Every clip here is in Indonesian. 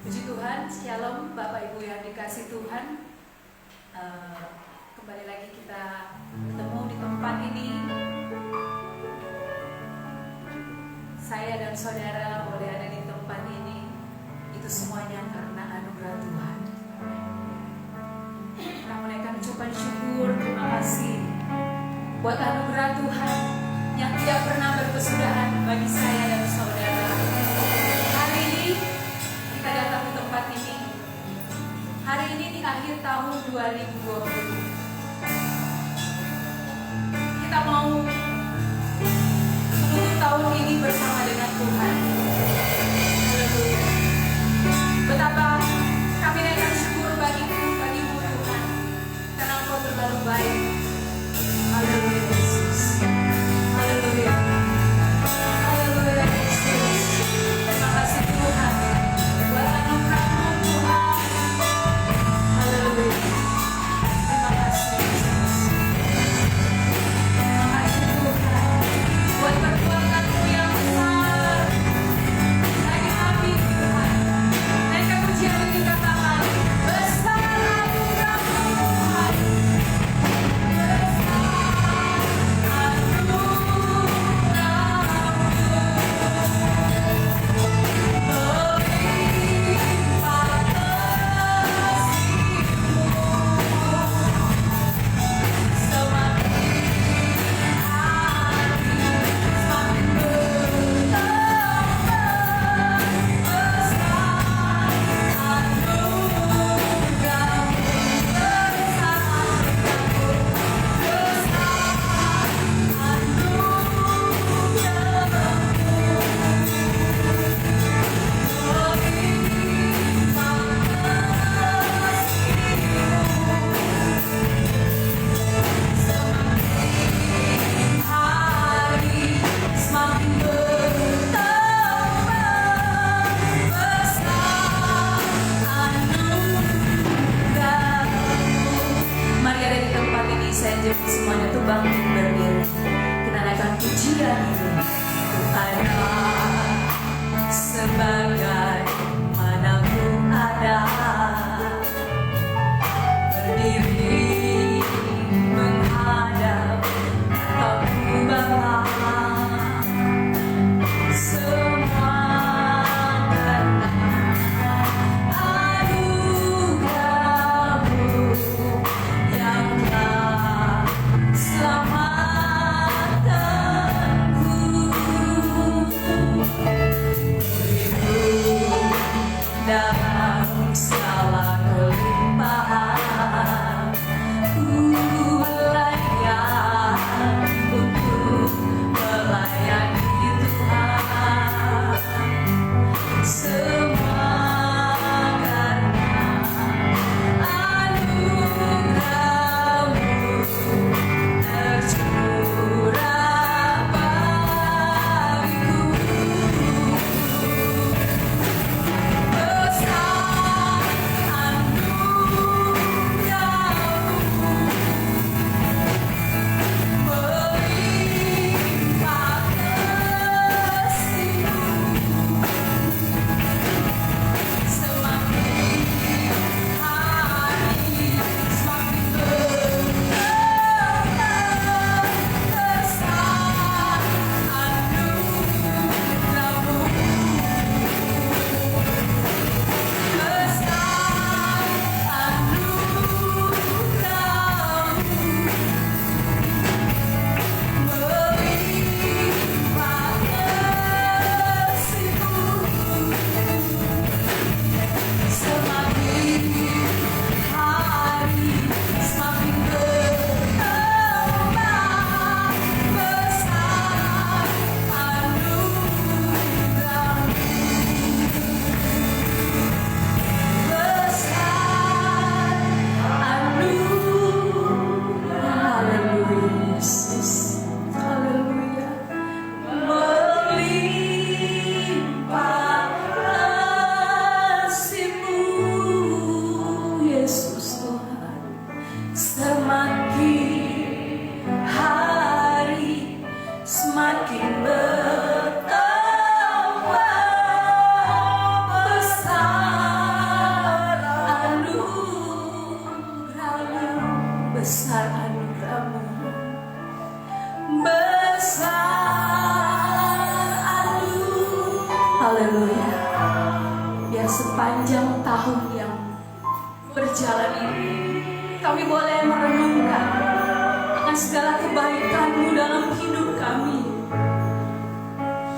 Puji Tuhan, Shalom Bapak Ibu yang dikasih Tuhan. Kembali lagi kita bertemu di tempat ini. Saya dan saudara boleh ada di tempat ini. Itu semuanya karena anugerah Tuhan. Kita menaikkan ucapan syukur, terima kasih buat anugerah Tuhan yang tidak pernah berkesudahan bagi saya dan saudara. Hari ini kita datang ke tempat ini. Hari ini di akhir tahun 2020. Kita mau menutup tahun ini bersama dengan Tuhan. Haleluya. Betapa kami naikkan syukur bagimu Tuhan, karena Engkau terlalu baik. Haleluya Yesus. Haleluya. Haleluya Yesus. Terima kasih Tuhan buat anugerah-Mu Tuhan. Haleluya. Terima kasih Yesus. Terima kasih Tuhan buat perbuatan-Mu yang besar. Haleluya. Biar sepanjang tahun yang berjalan ini kami boleh merenungkan akan segala kebaikan-Mu dalam hidup kami.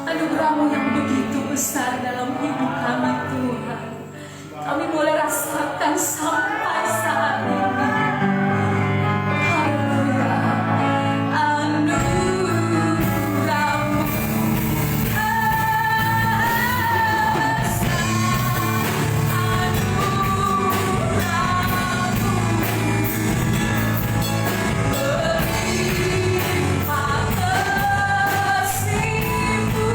Anugerah-Mu yang begitu besar dalam hidup kami Tuhan. Kami boleh rasakan sampai saat ini. Haleluya. Anugerah-Mu besar. Berlimpah kasih-Mu.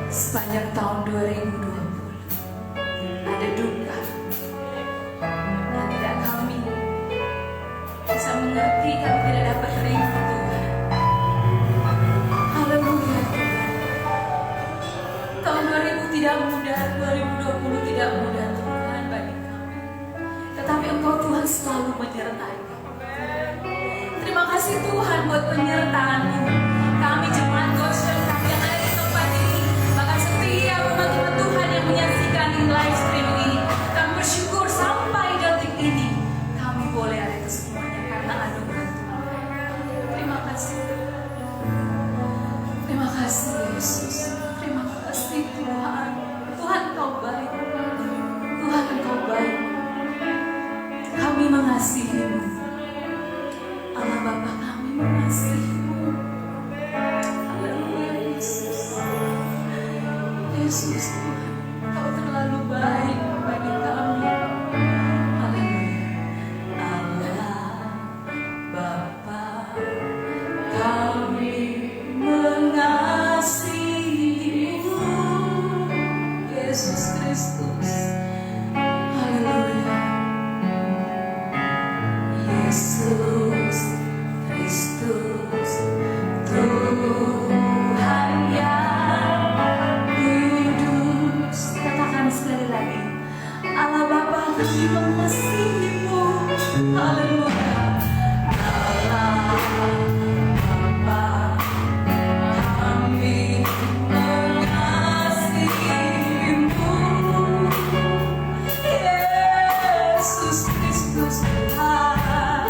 Sepanjang tahun 2020 ada duka yang tidak kami bisa mengerti, kami tidak dapat terima Tuhan. Haleluya Tuhan. Tahun 2000 tidak mudah, 2020 tidak mudah Tuhan bagi kami. Tetapi Engkau Tuhan selalu menyertai kami. Terima kasih Tuhan buat penyertaan-Mu. Kami jemaat Goshen yang ada di tempat ini, bahkan setiap umat Tuhan yang menyaksikan di live stream ini, kami bersyukur sampai detik ini kami boleh ada itu semuanya karena anugerah Tuhan. Terima kasih. Terima kasih Yesus. Terima kasih Tuhan. Tuhan Engkau baik. Tuhan Engkau baik. Kami mengasihi-Mu. Allah Bapa, kami mengasihi-Mu. Haleluya Yesus. Yesus Tuhan, Kau terlalu baik bagi kami. Haleluya. Allah Bapa, kami mengasihi-Mu. Yesus Kristus. Haleluya. Yesus Kristus, Tuhan yang kudus. Katakan sekali lagi, Allah Bapa, kami mengasihi-Mu. Haleluya. Allah Bapa, kami mengasihi-Mu. Yesus Kristus Tuhan.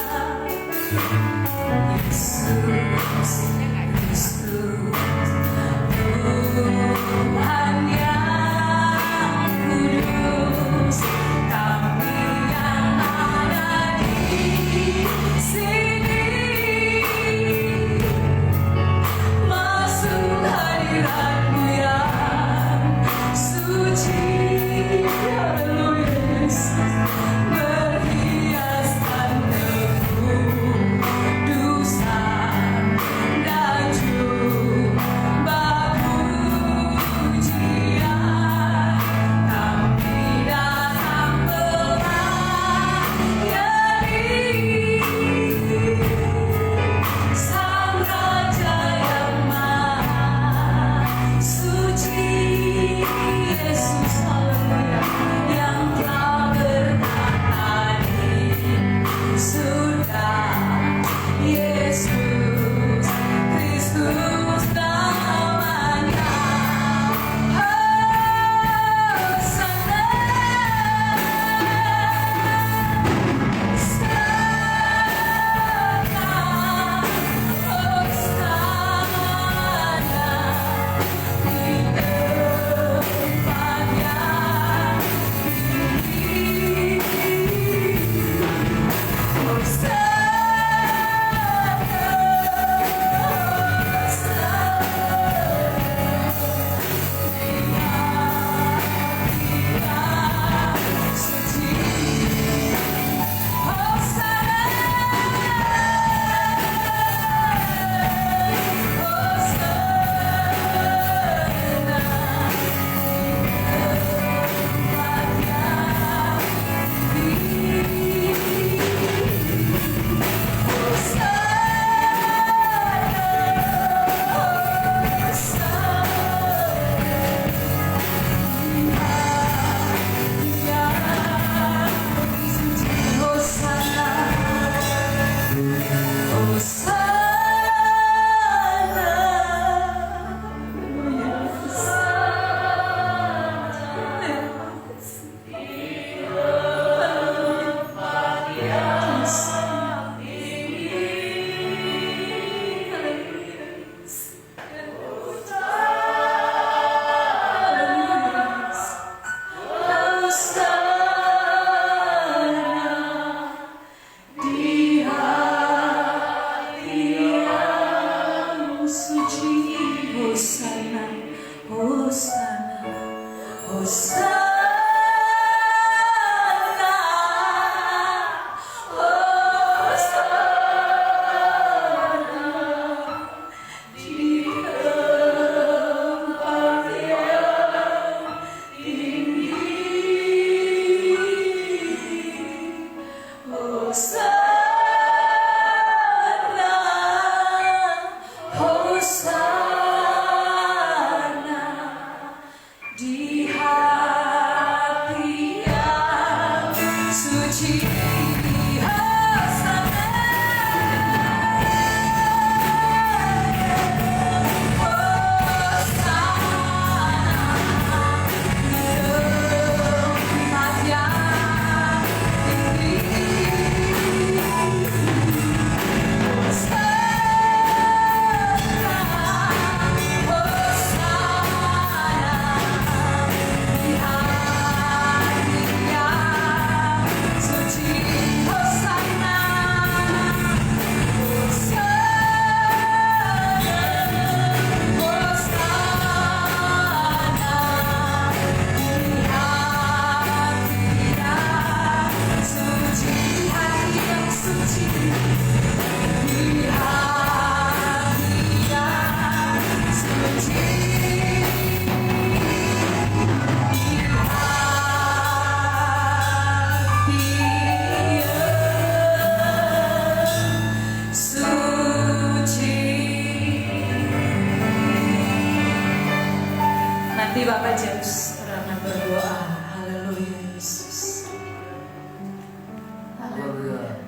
Yesus Kristus, Tuhan yang kudus. Kami yang ada di sini masuk hadirat-Mu yang suci. Haleluya Yesus. Berhiaskan kekudusan dan Nanti Bapak James akan berdoa. Haleluya Yesus. Haleluya.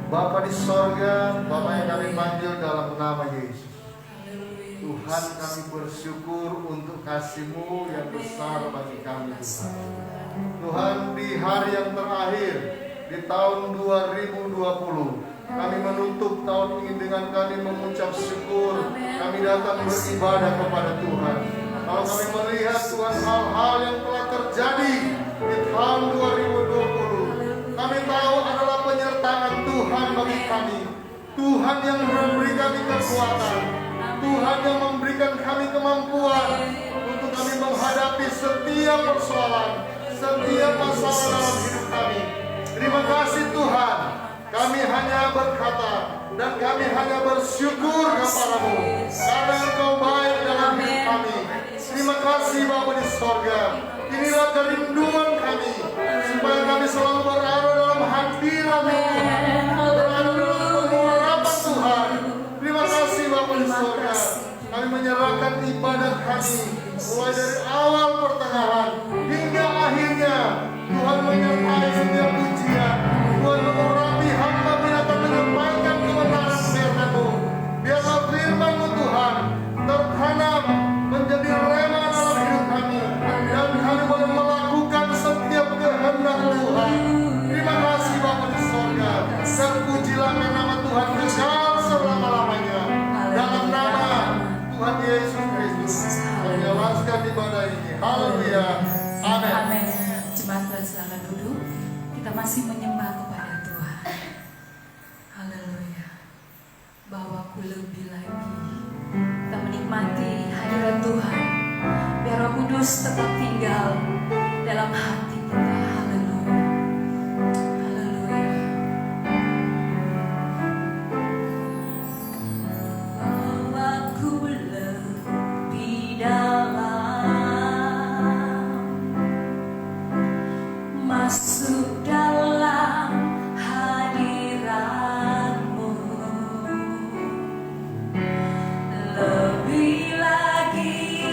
Bapa di sorga, Bapa yang kami panggil dalam nama Yesus. Tuhan, kami bersyukur untuk kasih-Mu yang besar bagi kami, Tuhan. Tuhan, di hari yang terakhir di tahun 2020, kami menutup tahun ini dengan kami mengucap syukur. Kami datang beribadah kepada Tuhan. Kalau kami melihat Tuhan hal-hal yang telah terjadi di tahun 2020, kami tahu adalah penyertaan Tuhan bagi kami. Tuhan yang memberi kami kekuatan, Tuhan yang memberikan kami kemampuan untuk kami menghadapi setiap persoalan, setiap masalah dalam hidup kami. Terima kasih Tuhan. Kami hanya berkata dan kami hanya bersyukur kepada-Mu karena Engkau baik dalam hidup kami. Terima kasih Bapa di sorga. Inilah kerinduan kami, supaya kami selalu berada dalam hadirat-Mu, berada dalam pengharapan Tuhan. Terima kasih Bapa di sorga. Kami menyerahkan ibadah kami, mulai dari awal pertengahan hingga akhirnya. Tuhan menyertai setiap pujian. Tuhan mengurapi hamba-Mu yang akan menyampaikan kebenaran firman-Mu. Biarlah firman-Mu Tuhan tertanam menjadi rema dalam hidup kami, dan kami boleh melakukan setiap kehendak Tuhan. Terima kasih Bapa di sorga. Terpujilah nama Tuhan kekal selama-lamanya. Dalam nama Tuhan Yesus Kristus kami jalankan ibadah ini. Haleluya. Amin. Amin. Jemaat Tuhan silakan duduk. Kita masih menyembah kepada Tuhan. Haleluya. Bawaku lebih lagi. Kita menikmati hadirat Tuhan. Biar Roh Kudus tetap tinggal dalam hati kita. Haleluya. Haleluya. Bawaku lebih dalam, masuk dalam hadirat-Mu. Lebih lagi,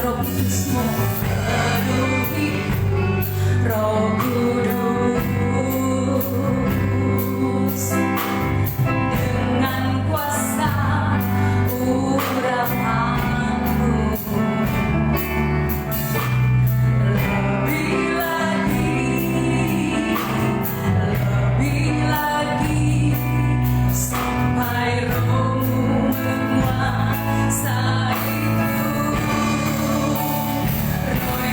Roh Kudus-Mu penuhi Roh Kudus dengan kuasa urapan-Mu. Lebih lagi sampai Roh-Mu menguasaiku. Roh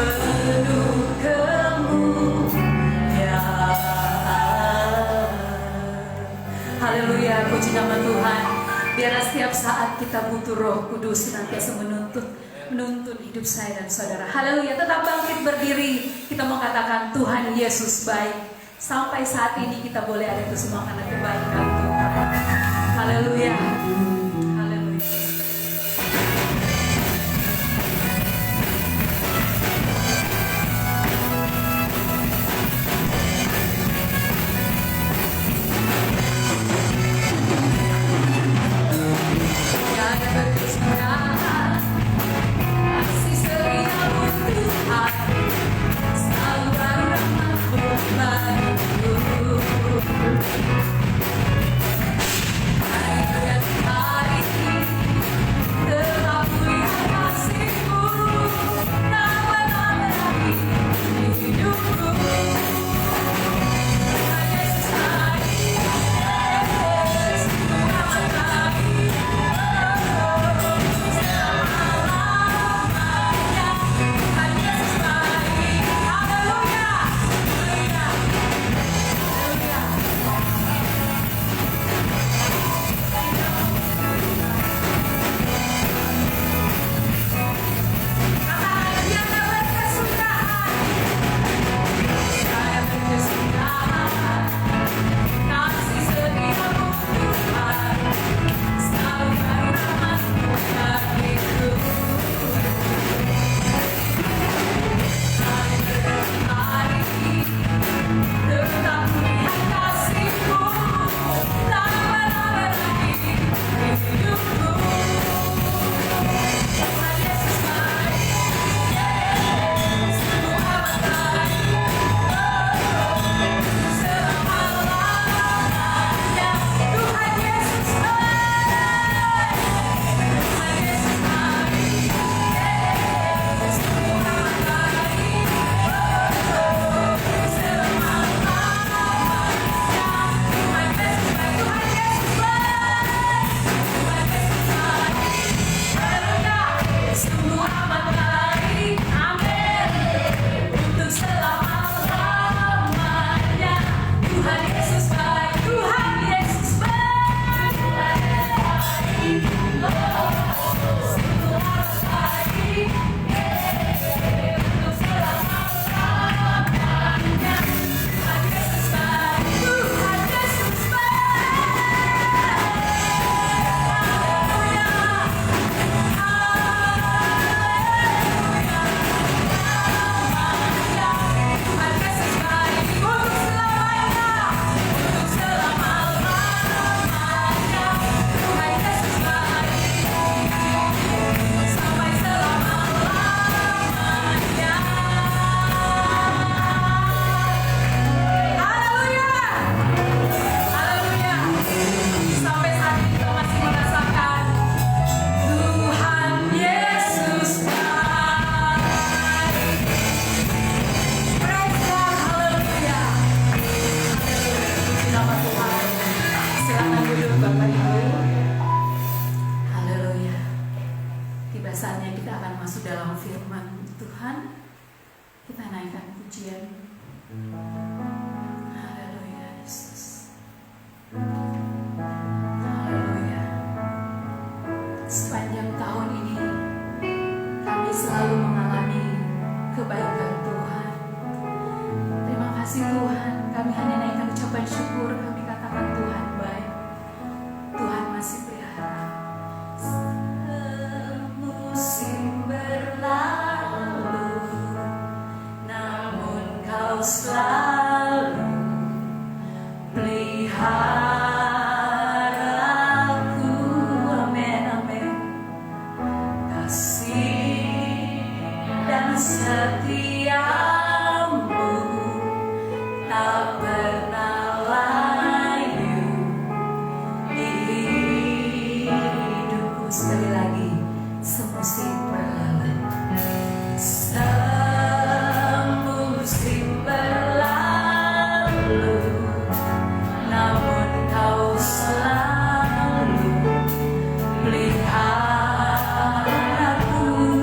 penuh kemuliaan. Haleluya, puji nama Tuhan. Biarlah setiap saat kita butuh Roh Kudus senantiasa menuntun hidup saya dan saudara. Haleluya, tetap bangkit berdiri. Kita mau katakan Tuhan Yesus baik. Sampai saat ini kita boleh ada itu semua karena kebaikan Tuhan. Haleluya. Haleluya.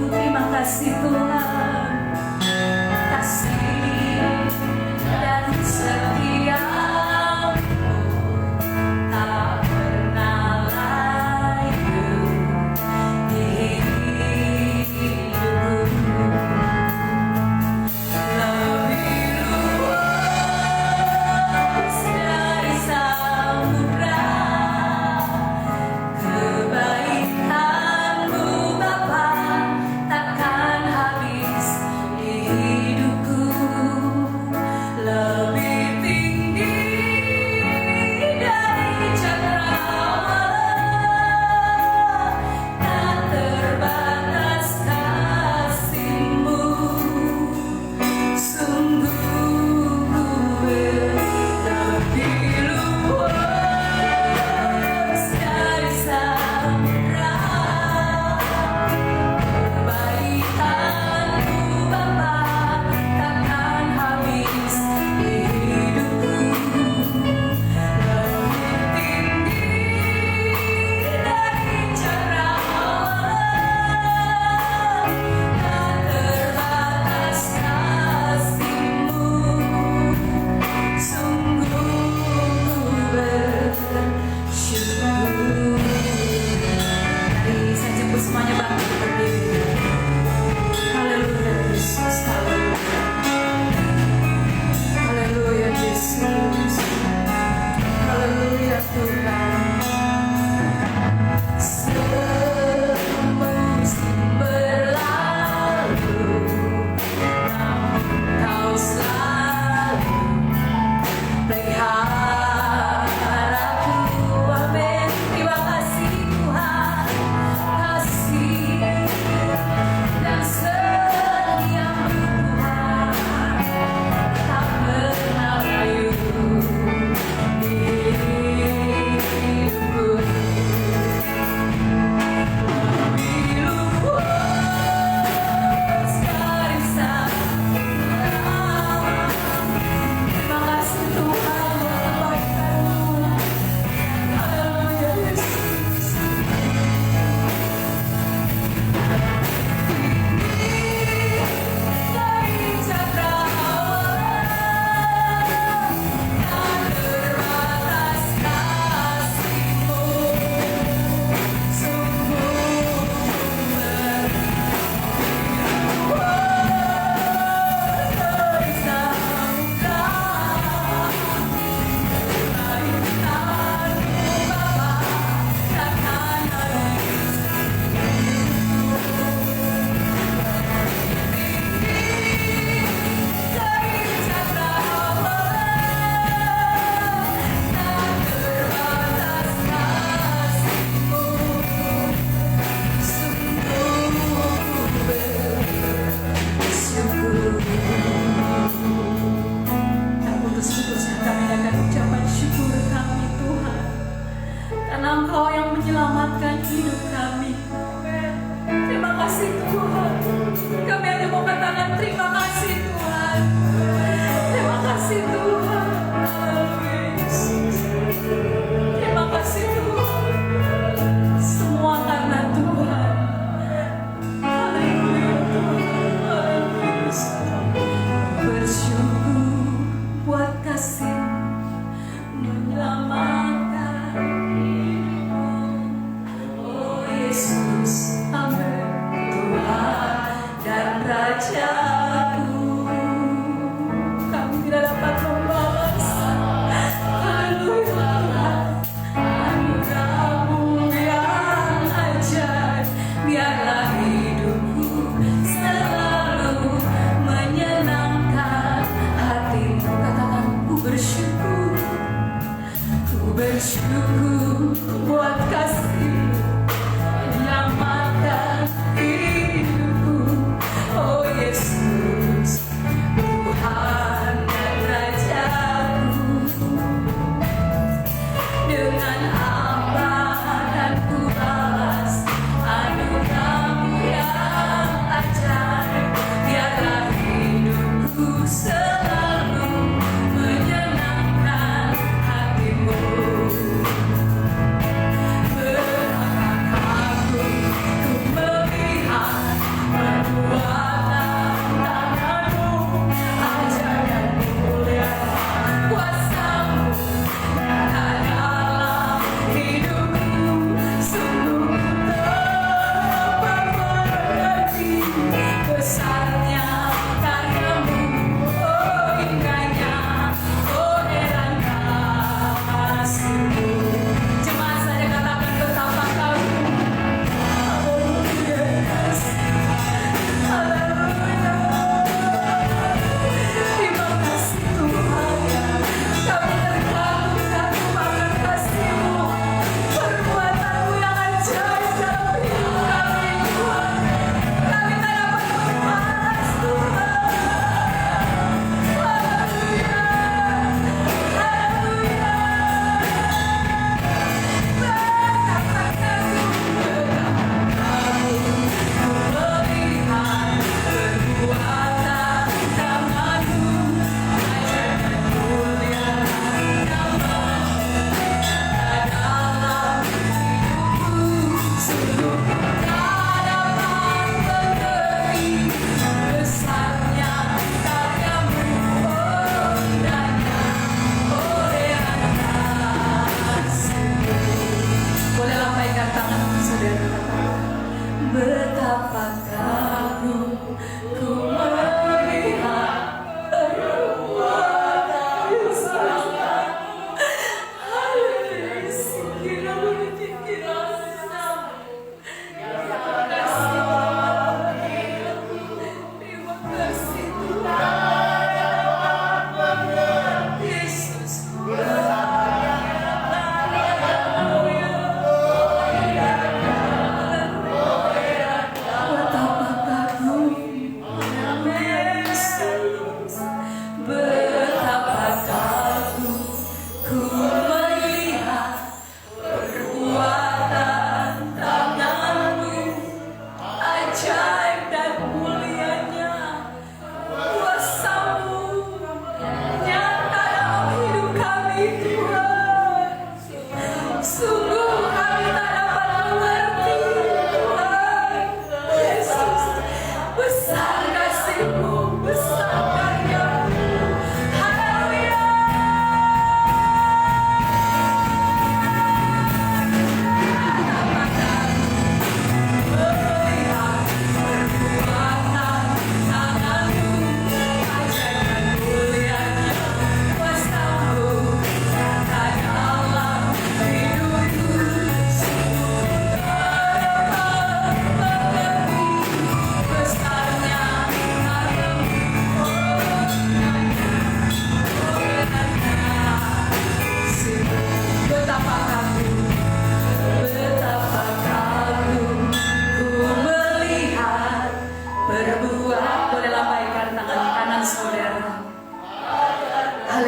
Terima kasih Tuhan.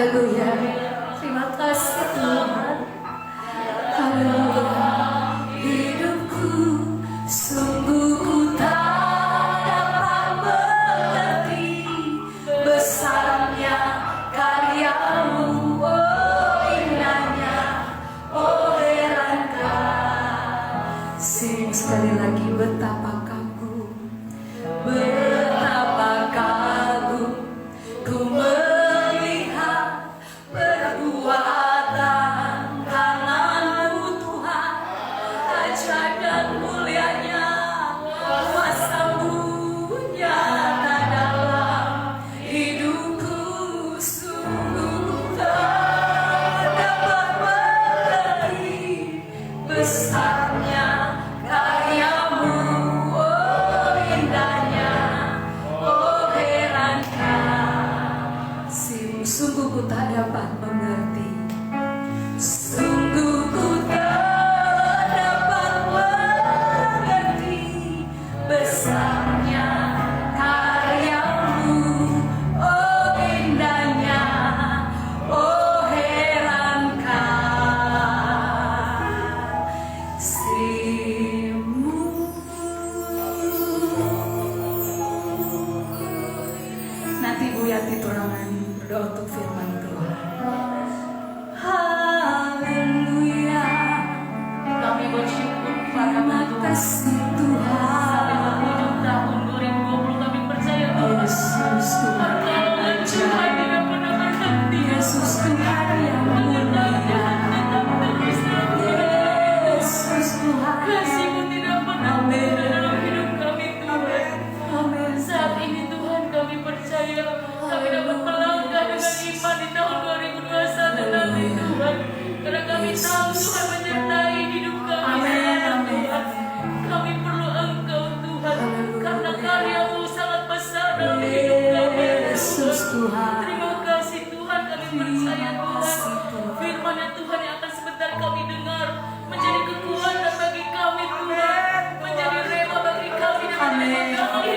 Haleluya. Terima kasih Tuhan. Haleluya. Hidupku sungguh ku tak dapat mengerti besarnya karyamu, oh indahnya, oh herankah. Sing sekali lagi, betapa kagum, betapa kagum ku melihat perbuatan tangan-Mu Tuhan, ajaib dan mulianya kuasa-Mu nyata dalam hidupku. Sungguh tak dapat mengerti besarnya karyamu, oh indahnya, oh herankah. Sungguh ku tak dapat mengerti, sungguh ku tak dapat mengerti besarnya karyamu, oh indahnya, oh herankah. Nanti Bu Yati Turangan berdoa untuk firman Tuhan. Haleluya. Kami bersyukur kepada Terima Tuhan. kasih Sampai Tuhan. penghujung tahun 2020 kami percaya Tuhan. Yesus Tuhan Pertolongan Tuhan ajaib. tidak pernah berhenti. Yesus Tuhan yang mulia. Yesus Tuhan. Kasih-Mu tidak pernah beda dalam hidup kami Tuhan. Amin. Saat ini Tuhan kami percaya kami dapat melangkah dengan iman di tahun 2021 nanti Tuhan. Karena kami tahu Tuhan menyertai hidup kami. Amin, amin. Tuhan. Kami perlu Engkau Tuhan. Karena karya-Mu sangat besar dalam hidup kami Yesus Tuhan. Terima kasih Tuhan, kami percaya Tuhan. Firman-Nya Tuhan yang akan sebentar kami dengar menjadi kekuatan bagi kami Tuhan, menjadi rema bagi kami dan menjadi pegangan hidup kami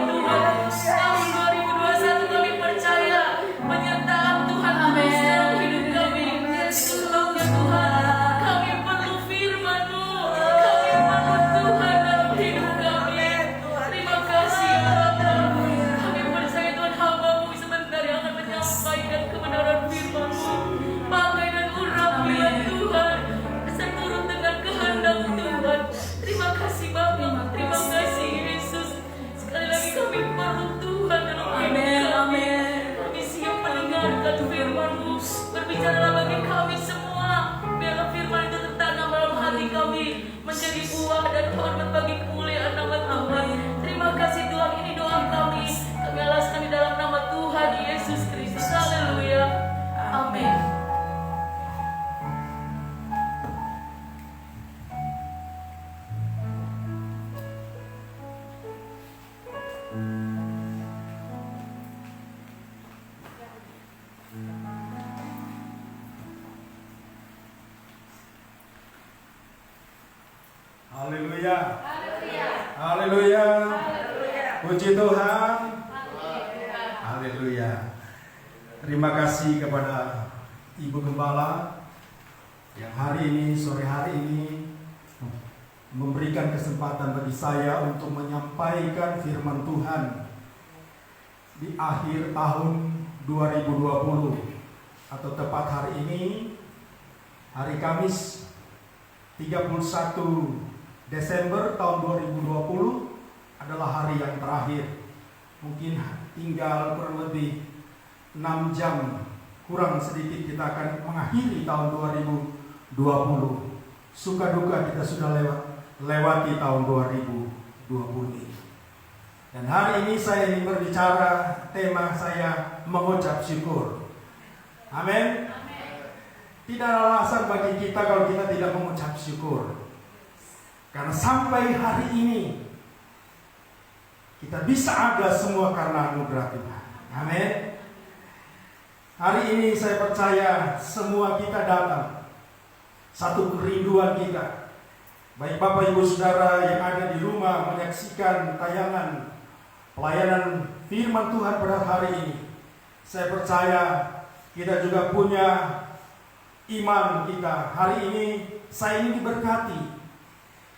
Tuhan. Tahun 2021 kami percaya penyertaan Tuhan terus dalam hidup kami. Sebelumnya Tuhan, kami perlu firman-Mu, kami perlu Tuhan dalam hidup kami. Terima kasih ya Bapa. Kami percaya Tuhan, hamba-Mu sebentar yang akan menyampaikan kebenaran firman-Mu. Pakai dan urapi ya Tuhan, seturut dengan kehendak Tuhan. Terima kasih Bapa, terima kasih Yesus. Sekali lagi kami perlu Tuhan dalam hidup Amin, kami. amin. Kami siap mendengarkan firman-Mu. Berbicaralah bagi kami semua. Biarlah firman itu tertanam dalam hati kami, menjadi buah dan hormat bagi kemuliaan nama Tuhan. Terima kasih Tuhan, ini doa kami. Kami alaskan di dalam nama Tuhan Yesus Kristus. Haleluya. Amin. Haleluya. Haleluya. Puji Tuhan. Haleluya. Terima kasih kepada Ibu Gembala yang hari ini, sore hari ini memberikan kesempatan bagi saya untuk menyampaikan firman Tuhan di akhir tahun 2020 atau tepat hari ini, hari Kamis 31 Desember tahun 2020 adalah hari yang terakhir. Mungkin tinggal kurang lebih 6 jam, kurang sedikit kita akan mengakhiri tahun 2020. Suka duka kita sudah lewati tahun 2020 ini. Dan hari ini saya ingin berbicara, tema saya mengucap syukur. Amin. Tidak ada alasan bagi kita kalau kita tidak mengucap syukur. Karena sampai hari ini kita bisa ada semua karena anugerah Tuhan. Amin. Hari ini saya percaya semua kita datang, satu kerinduan kita. Baik Bapak Ibu Saudara yang ada di rumah menyaksikan tayangan pelayanan firman Tuhan pada hari ini. Saya percaya Kita juga punya iman kita. Hari ini saya ingin diberkati.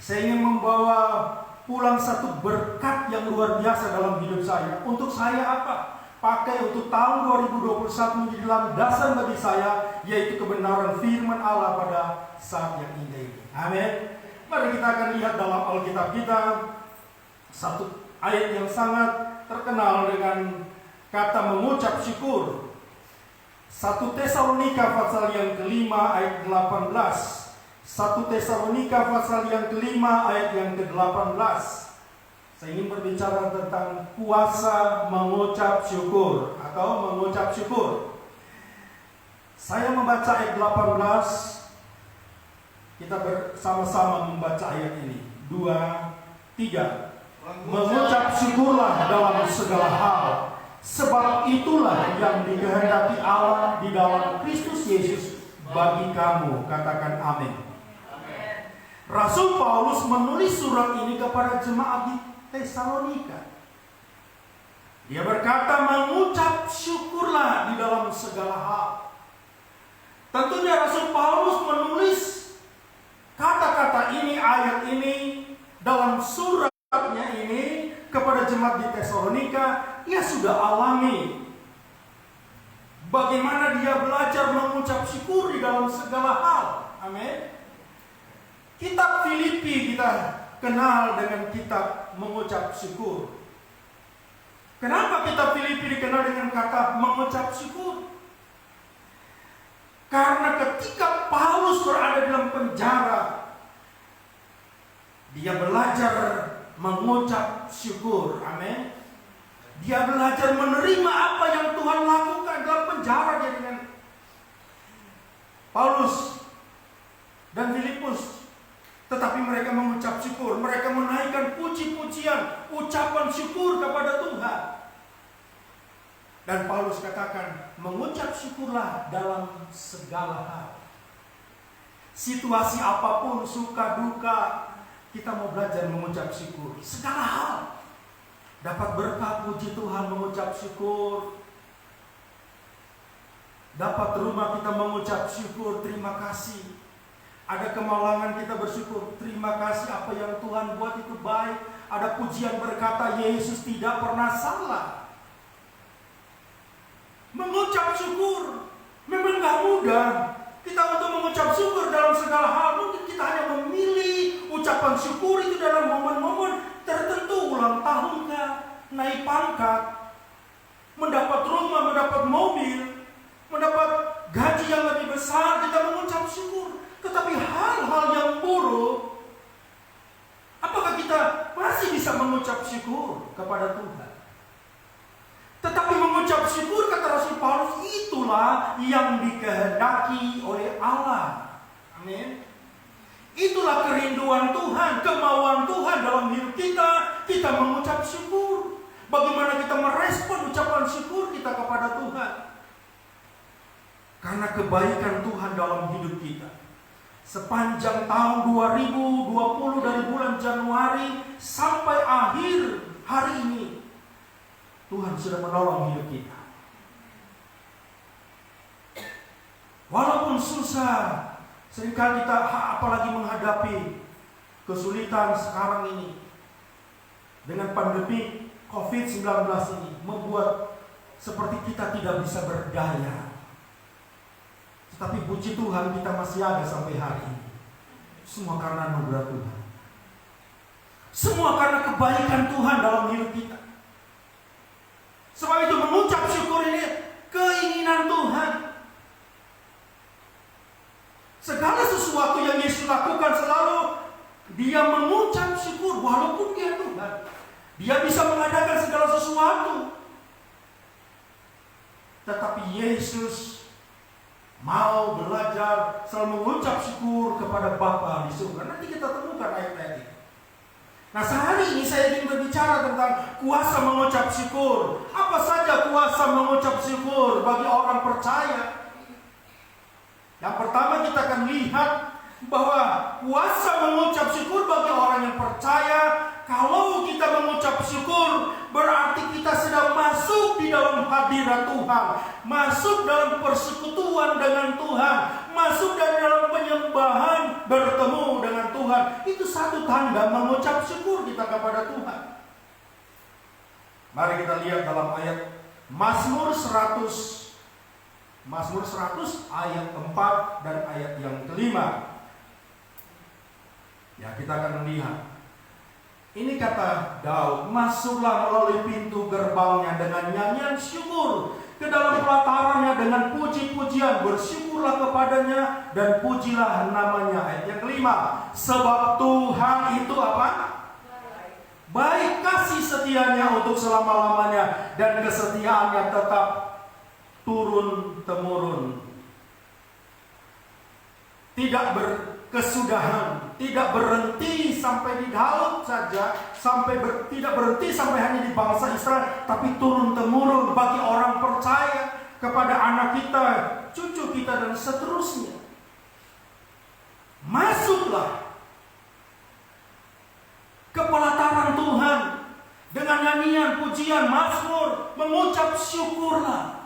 Saya ingin membawa pulang satu berkat yang luar biasa dalam hidup saya. Untuk saya apa? Pakai untuk tahun 2021 menjadi landasan bagi saya, yaitu kebenaran firman Allah pada saat yang indah ini. Amin. Mari kita akan lihat dalam Alkitab kita satu ayat yang sangat terkenal dengan kata mengucap syukur. 1 Tesalonika pasal yang kelima ayat 18. 1 Tesalonika pasal yang kelima ayat yang ke-18. Saya ingin berbicara tentang kuasa mengucap syukur atau mengucap syukur. Saya membaca ayat 18. Kita bersama-sama membaca ayat ini. 2, 3. Mengucap syukurlah dalam segala hal, sebab itulah yang dikehendaki Allah di dalam Kristus Yesus bagi kamu. Katakan amin. Rasul Paulus menulis surat ini kepada jemaat di Tesalonika. Dia berkata mengucap syukurlah di dalam segala hal. Tentunya Rasul Paulus menulis kata-kata ini, ayat ini dalam suratnya ini kepada jemaat di Tesalonika. Dia sudah alami bagaimana dia belajar mengucap syukur di dalam segala hal. Amin. Kitab Filipi kita kenal dengan kitab mengucap syukur. Kenapa kitab Filipi dikenal dengan kata mengucap syukur? Karena ketika Paulus berada dalam penjara, dia belajar mengucap syukur. Amin. Dia belajar menerima apa yang Tuhan lakukan dalam penjara dia dengan Paulus dan Filipus. Tetapi mereka mengucap syukur, mereka menaikkan puji-pujian, ucapan syukur kepada Tuhan. Dan Paulus katakan, mengucap syukurlah dalam segala hal. Situasi apapun, suka duka, kita mau belajar mengucap syukur. Segala hal. Dapat berkat, puji Tuhan, mengucap syukur. Dapat rumah, kita mengucap syukur, terima kasih. Ada kemalangan, kita bersyukur, terima kasih apa yang Tuhan buat itu baik. Ada pujian berkata Yesus tidak pernah salah. Mengucap syukur memang gak mudah. Kita untuk mengucap syukur dalam segala hal, mungkin kita hanya memilih ucapan syukur itu dalam momen-momen tertentu, ulang tahun kah, naik pangkat, mendapat rumah, mendapat mobil, mendapat gaji yang lebih besar, kita mengucap syukur. Tetapi hal-hal yang buruk, apakah kita masih bisa mengucap syukur kepada Tuhan? Tetapi mengucap syukur, kata Rasul Paulus, itulah yang dikehendaki oleh Allah. Amin. Itulah kerinduan Tuhan, kemauan Tuhan dalam hidup kita. Kita mengucap syukur. Bagaimana kita merespon ucapan syukur kita kepada Tuhan? Karena kebaikan Tuhan dalam hidup kita. Sepanjang tahun 2020 dari bulan Januari sampai akhir hari ini, Tuhan sudah menolong hidup kita. Walaupun susah, seringkali kita apalagi menghadapi kesulitan sekarang ini. Dengan pandemi COVID-19 ini membuat seperti kita tidak bisa berdaya. Tapi puji Tuhan kita masih ada sampai hari ini. Semua karena anugerah Tuhan. Semua karena kebaikan Tuhan dalam hidup kita. Sebab itu mengucap syukur ini keinginan Tuhan. Segala sesuatu yang Yesus lakukan selalu dia mengucap syukur walaupun dia Tuhan. Dia bisa mengadakan segala sesuatu. Tetapi Yesus mau belajar selalu mengucap syukur kepada Bapa di surga. Nanti kita temukan ayat-ayat itu. Nah, sehari ini saya ingin berbicara tentang kuasa mengucap syukur. Apa saja kuasa mengucap syukur bagi orang percaya? Yang pertama kita akan lihat bahwa kuasa mengucap syukur bagi orang yang percaya. Kalau kita mengucap syukur berarti kita sedang masuk di dalam hadirat Tuhan, masuk dalam persekutuan dengan Tuhan, masuk dalam penyembahan, bertemu dengan Tuhan. Itu satu tanda mengucap syukur kita kepada Tuhan. Mari kita lihat dalam ayat Mazmur 100 ayat 4 dan ayat yang kelima. Ya, kita akan melihat. Ini kata Daud, masuklah melalui pintu gerbangnya dengan nyanyian syukur, ke dalam pelatarannya dengan puji-pujian, bersyukurlah kepadanya dan pujilah namanya. Ayat yang kelima, sebab Tuhan itu apa? Baik, kasih setianya untuk selama-lamanya, dan kesetiaannya tetap turun-temurun. Tidak berkesudahan, tidak berhenti sampai di Daud saja, tidak berhenti sampai hanya di bangsa Israel, tapi turun-temurun bagi orang percaya, kepada anak kita, cucu kita, dan seterusnya. Masuklah ke pelataran Tuhan dengan nyanyian, pujian, mazmur, mengucap syukurlah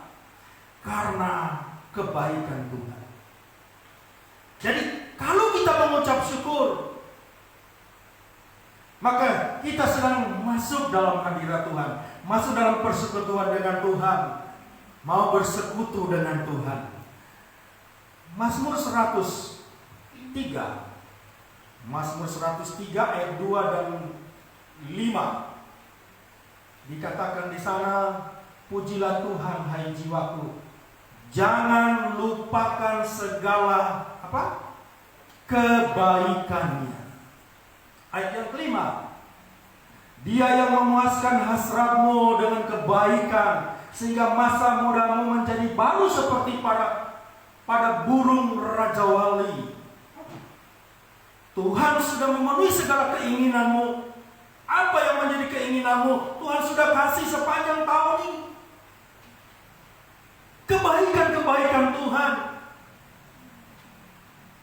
karena kebaikan Tuhan. Jadi kalau kita mengucap syukur, maka kita sedang masuk dalam hadirat Tuhan, masuk dalam persekutuan dengan Tuhan, mau bersekutu dengan Tuhan. Mazmur 103 ayat 2 dan 5 dikatakan di sana, pujilah Tuhan hai jiwaku, jangan lupakan segala kebaikannya. Ayat yang kelima, dia yang memuaskan hasratmu dengan kebaikan, sehingga masa mudamu menjadi baru seperti pada burung rajawali. Tuhan sudah memenuhi segala keinginanmu. Apa yang menjadi keinginanmu, Tuhan sudah kasih sepanjang tahun ini. Kebaikan-kebaikan Tuhan.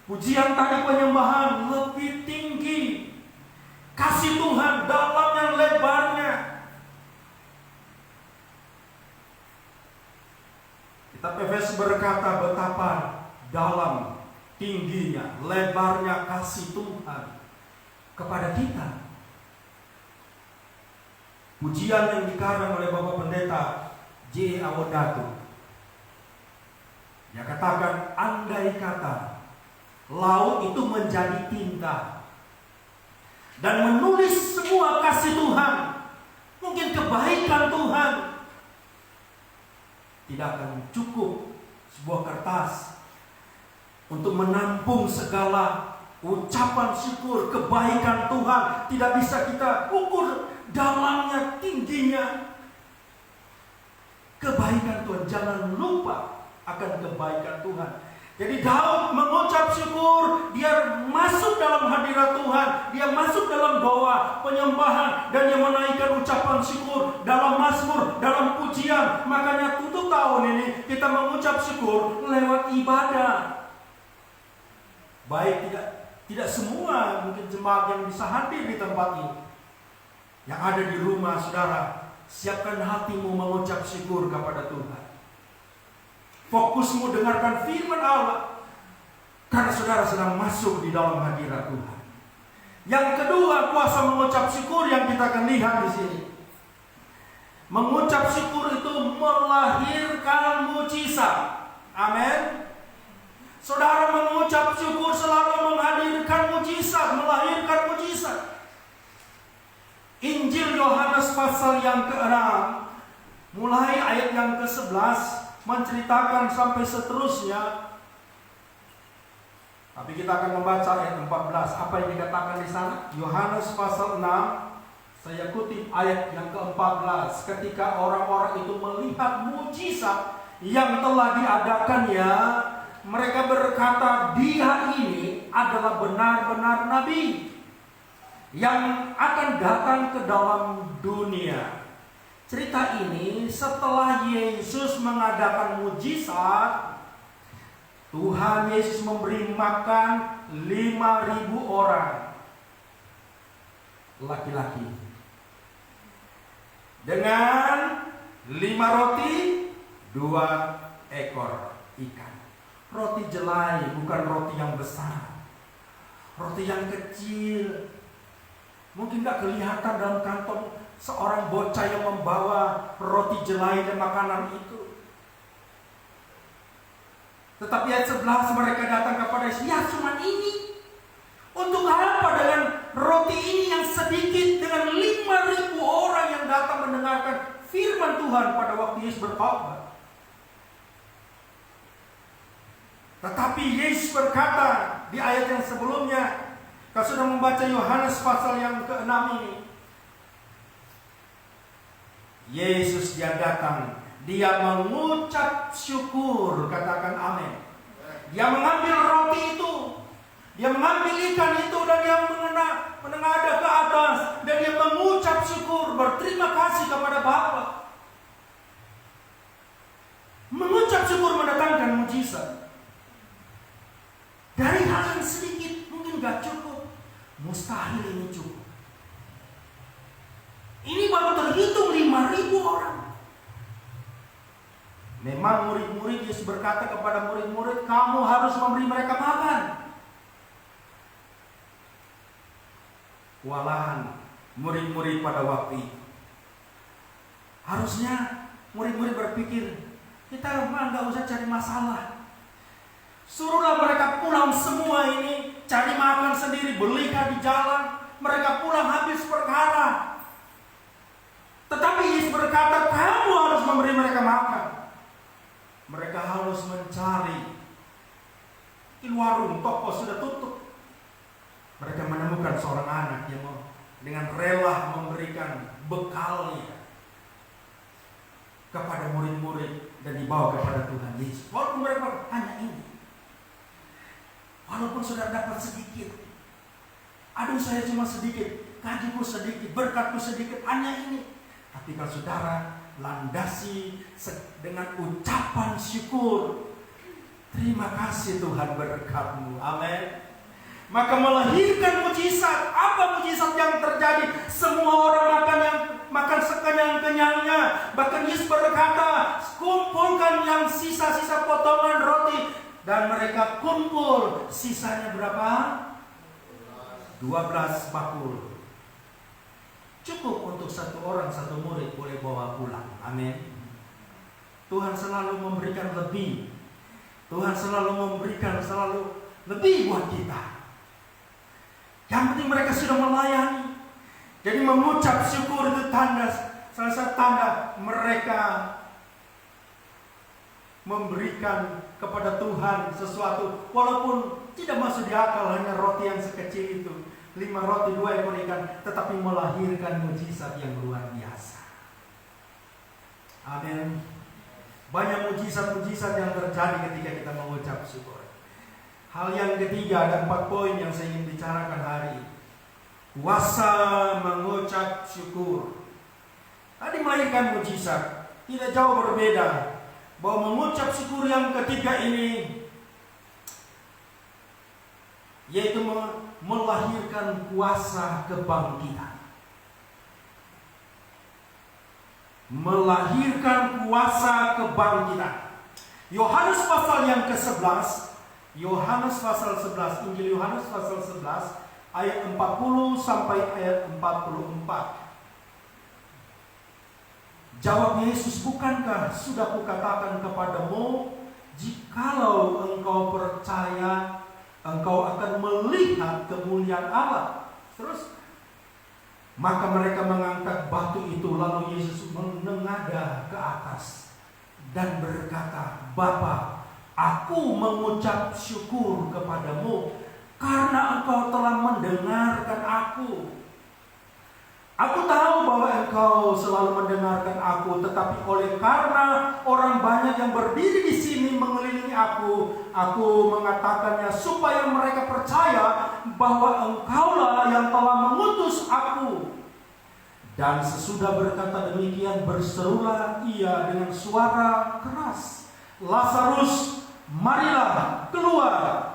Pujian tadi, penyembahan lebih tinggi. Kasih Tuhan dalam yang lebarnya. Kitab Efesus berkata betapa dalam, tingginya, lebarnya kasih Tuhan kepada kita. Pujian yang dikarang oleh Bapak Pendeta J. Awodatu, dia katakan, andai kata laut itu menjadi tinta dan menulis semua kasih Tuhan, mungkin kebaikan Tuhan, tidak akan cukup sebuah kertas untuk menampung segala ucapan syukur, kebaikan Tuhan. Tidak bisa kita ukur dalamnya, tingginya kebaikan Tuhan. Jangan lupa akan kebaikan Tuhan. Jadi Daud mengucap syukur, dia masuk dalam hadirat Tuhan, dia masuk dalam doa, penyembahan, dan dia menaikkan ucapan syukur dalam mazmur, dalam pujian. Makanya tutup tahun ini kita mengucap syukur lewat ibadah. Baik, tidak semua mungkin jemaat yang bisa hadir di tempat ini. Yang ada di rumah saudara, siapkan hatimu mengucap syukur kepada Tuhan. Fokusmu dengarkan firman Allah, karena saudara sedang masuk di dalam hadirat Tuhan. Yang kedua, kuasa mengucap syukur yang kita akan lihat di sini. Mengucap syukur itu melahirkan mujizat. Amin. Saudara mengucap syukur selalu menghadirkan mujizat, melahirkan mujizat. Injil Yohanes pasal yang ke-6, mulai ayat yang ke-11, menceritakan sampai seterusnya. Tapi kita akan membaca ayat 14. Apa yang dikatakan di sana? Yohanes pasal 6, saya kutip ayat yang ke-14. Ketika orang-orang itu melihat mujizat yang telah diadakannya, mereka berkata, dia ini adalah benar-benar nabi yang akan datang ke dalam dunia. Cerita ini setelah Yesus mengadakan mujizat, Tuhan Yesus memberi makan 5.000 orang laki-laki dengan 5 roti 2 ekor ikan. Roti jelai, bukan roti yang besar. Roti yang kecil. Mungkin gak kelihatan dalam kantong seorang bocah yang membawa roti jelai dan makanan itu. Tetapi ayat 11 mereka datang kepada Yesus, ya cuma ini. Untuk apa dengan roti ini yang sedikit, dengan 5.000 orang yang datang mendengarkan firman Tuhan pada waktu Yesus berkhotbah. Tetapi Yesus berkata di ayat yang sebelumnya, kalau sudah membaca Yohanes pasal yang ke-6 ini, Yesus dia datang, dia mengucap syukur, katakan amin. Dia mengambil roti itu, dia mengambil ikan itu, dan dia menengadah ke atas, dan dia mengucap syukur, berterima kasih kepada Bapa. Mengucap syukur mendatangkan mujizat. Dari hal yang sedikit mungkin gak cukup, mustahil ini cukup. Ini baru terhitung 5.000 orang. Memang murid-murid Yesus berkata kepada murid-murid, kamu harus memberi mereka makan. Walahan murid-murid pada waktu itu, harusnya murid-murid berpikir, kita mah gak usah cari masalah. Suruhlah mereka pulang semua ini, cari makan sendiri, belikan di jalan. Mereka pulang habis perkara. Tetapi Yesus berkata, kamu harus memberi mereka makan. Mereka harus mencari. Di warung, toko sudah tutup. Mereka menemukan seorang anak yang dengan rela memberikan bekalnya kepada murid-murid dan dibawa kepada Tuhan Yesus. Walaupun mereka hanya ini. Walaupun sudah dapat sedikit, aduh saya cuma sedikit, gajiku sedikit, berkatku sedikit, hanya ini. Tapi kalau saudara landasi dengan ucapan syukur, terima kasih Tuhan berkatmu, amin. Maka melahirkan mujizat. Apa mujizat yang terjadi? Semua orang makan sekenyang-kenyangnya. Bahkan Yesus berkata, kumpulkan yang sisa-sisa potongan roti. Dan mereka kumpul, sisanya berapa? 12 bakul. Cukup untuk satu orang, satu murid boleh bawa pulang. Amin. Tuhan selalu memberikan lebih. Tuhan selalu memberikan lebih buat kita. Yang penting mereka sudah melayani. Jadi mengucap syukur itu tanda, salah satu tanda mereka memberikan kepada Tuhan sesuatu, walaupun tidak masuk di akal, hanya roti yang sekecil itu, 5 roti 2 ekor ikan, tetapi melahirkan mujizat yang luar biasa. Amin. Banyak mujizat-mujizat yang terjadi ketika kita mengucap syukur. Hal yang ketiga, ada 4 poin yang saya ingin bicarakan hari ini. Kuasa mengucap syukur. Tadi melahirkan mujizat, tidak jauh berbeda. Bahwa mengucap syukur yang ketiga ini, yaitu melahirkan kuasa kebangkitan. Melahirkan kuasa kebangkitan. Yohanes pasal yang ke-11, Yohanes pasal 11, Injil Yohanes pasal 11, ayat 40 sampai ayat 44. Jawab Yesus, bukankah sudah kukatakan kepadamu, jikalau engkau percaya, engkau akan melihat kemuliaan Allah. Terus, maka mereka mengangkat batu itu, lalu Yesus menengadah ke atas dan berkata, Bapa, aku mengucap syukur kepadamu karena engkau telah mendengarkan aku. Aku tahu bahwa engkau selalu mendengarkan aku, tetapi oleh karena orang banyak yang berdiri di sini mengelilingi aku mengatakannya supaya mereka percaya bahwa engkaulah yang telah mengutus aku. Dan sesudah berkata demikian, berserulah ia dengan suara keras, Lazarus, marilah keluar.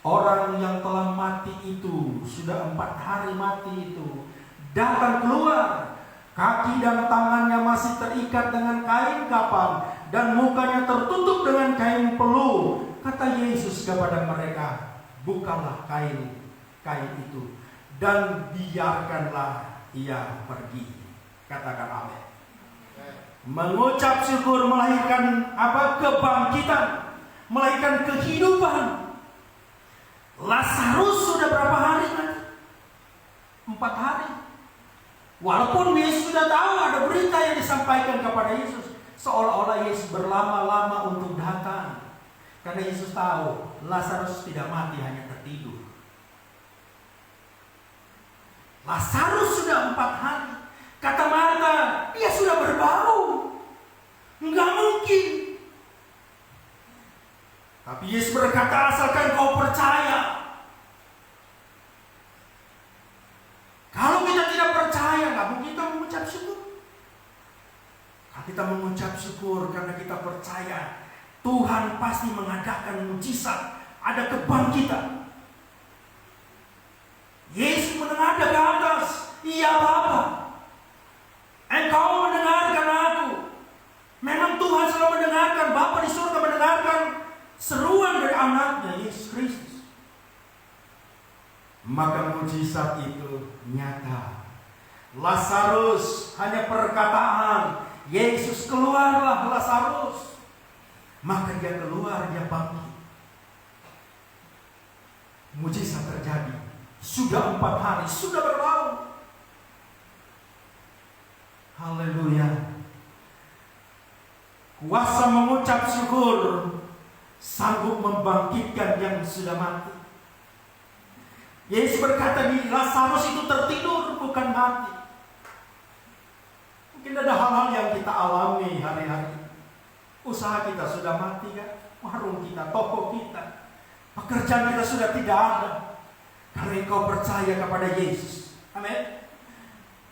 Orang yang telah mati itu, sudah 4 hari mati itu, datang keluar. Kaki dan tangannya masih terikat dengan kain kapan dan mukanya tertutup dengan kain peluh. Kata Yesus kepada mereka, bukalah kain itu dan biarkanlah ia pergi. Katakan amin. Mengucap syukur melahirkan apa? Kebangkitan, melahirkan kehidupan. Lazarus sudah berapa hari nanti? 4 hari. Walaupun Yesus sudah tahu ada berita yang disampaikan kepada Yesus, seolah-olah Yesus berlama-lama untuk datang. Karena Yesus tahu Lazarus tidak mati, hanya tertidur. Lazarus sudah 4 hari. Kata Marta, dia sudah berbau. Enggak mungkin. Tapi Yesus berkata, asalkan kau percaya. Kalau kita tidak percaya, nggak mungkin kita mengucap syukur. Kalau kita mengucap syukur karena kita percaya Tuhan pasti mengadakan mujizat, ada kebangkitan. Yesus menengadah ke atas, iya Bapa, Engkau mendengarkan aku. Memang Tuhan selalu mendengarkan, Bapa di surga mendengarkan seruan dari anaknya Yesus Kristus. Maka mujizat itu nyata. Lazarus hanya perkataan, Yesus keluarlah Lazarus. Maka dia keluar, dia bangkit. Mujizat terjadi. Sudah 4 hari, sudah berbau. Haleluya. Kuasa mengucap syukur sanggup membangkitkan yang sudah mati. Yesus berkata di Lazarus itu tertidur, bukan mati. Mungkin ada hal-hal yang kita alami hari-hari. Usaha kita sudah mati kan? Warung kita, toko kita, pekerjaan kita sudah tidak ada. Karena engkau percaya kepada Yesus. Amin.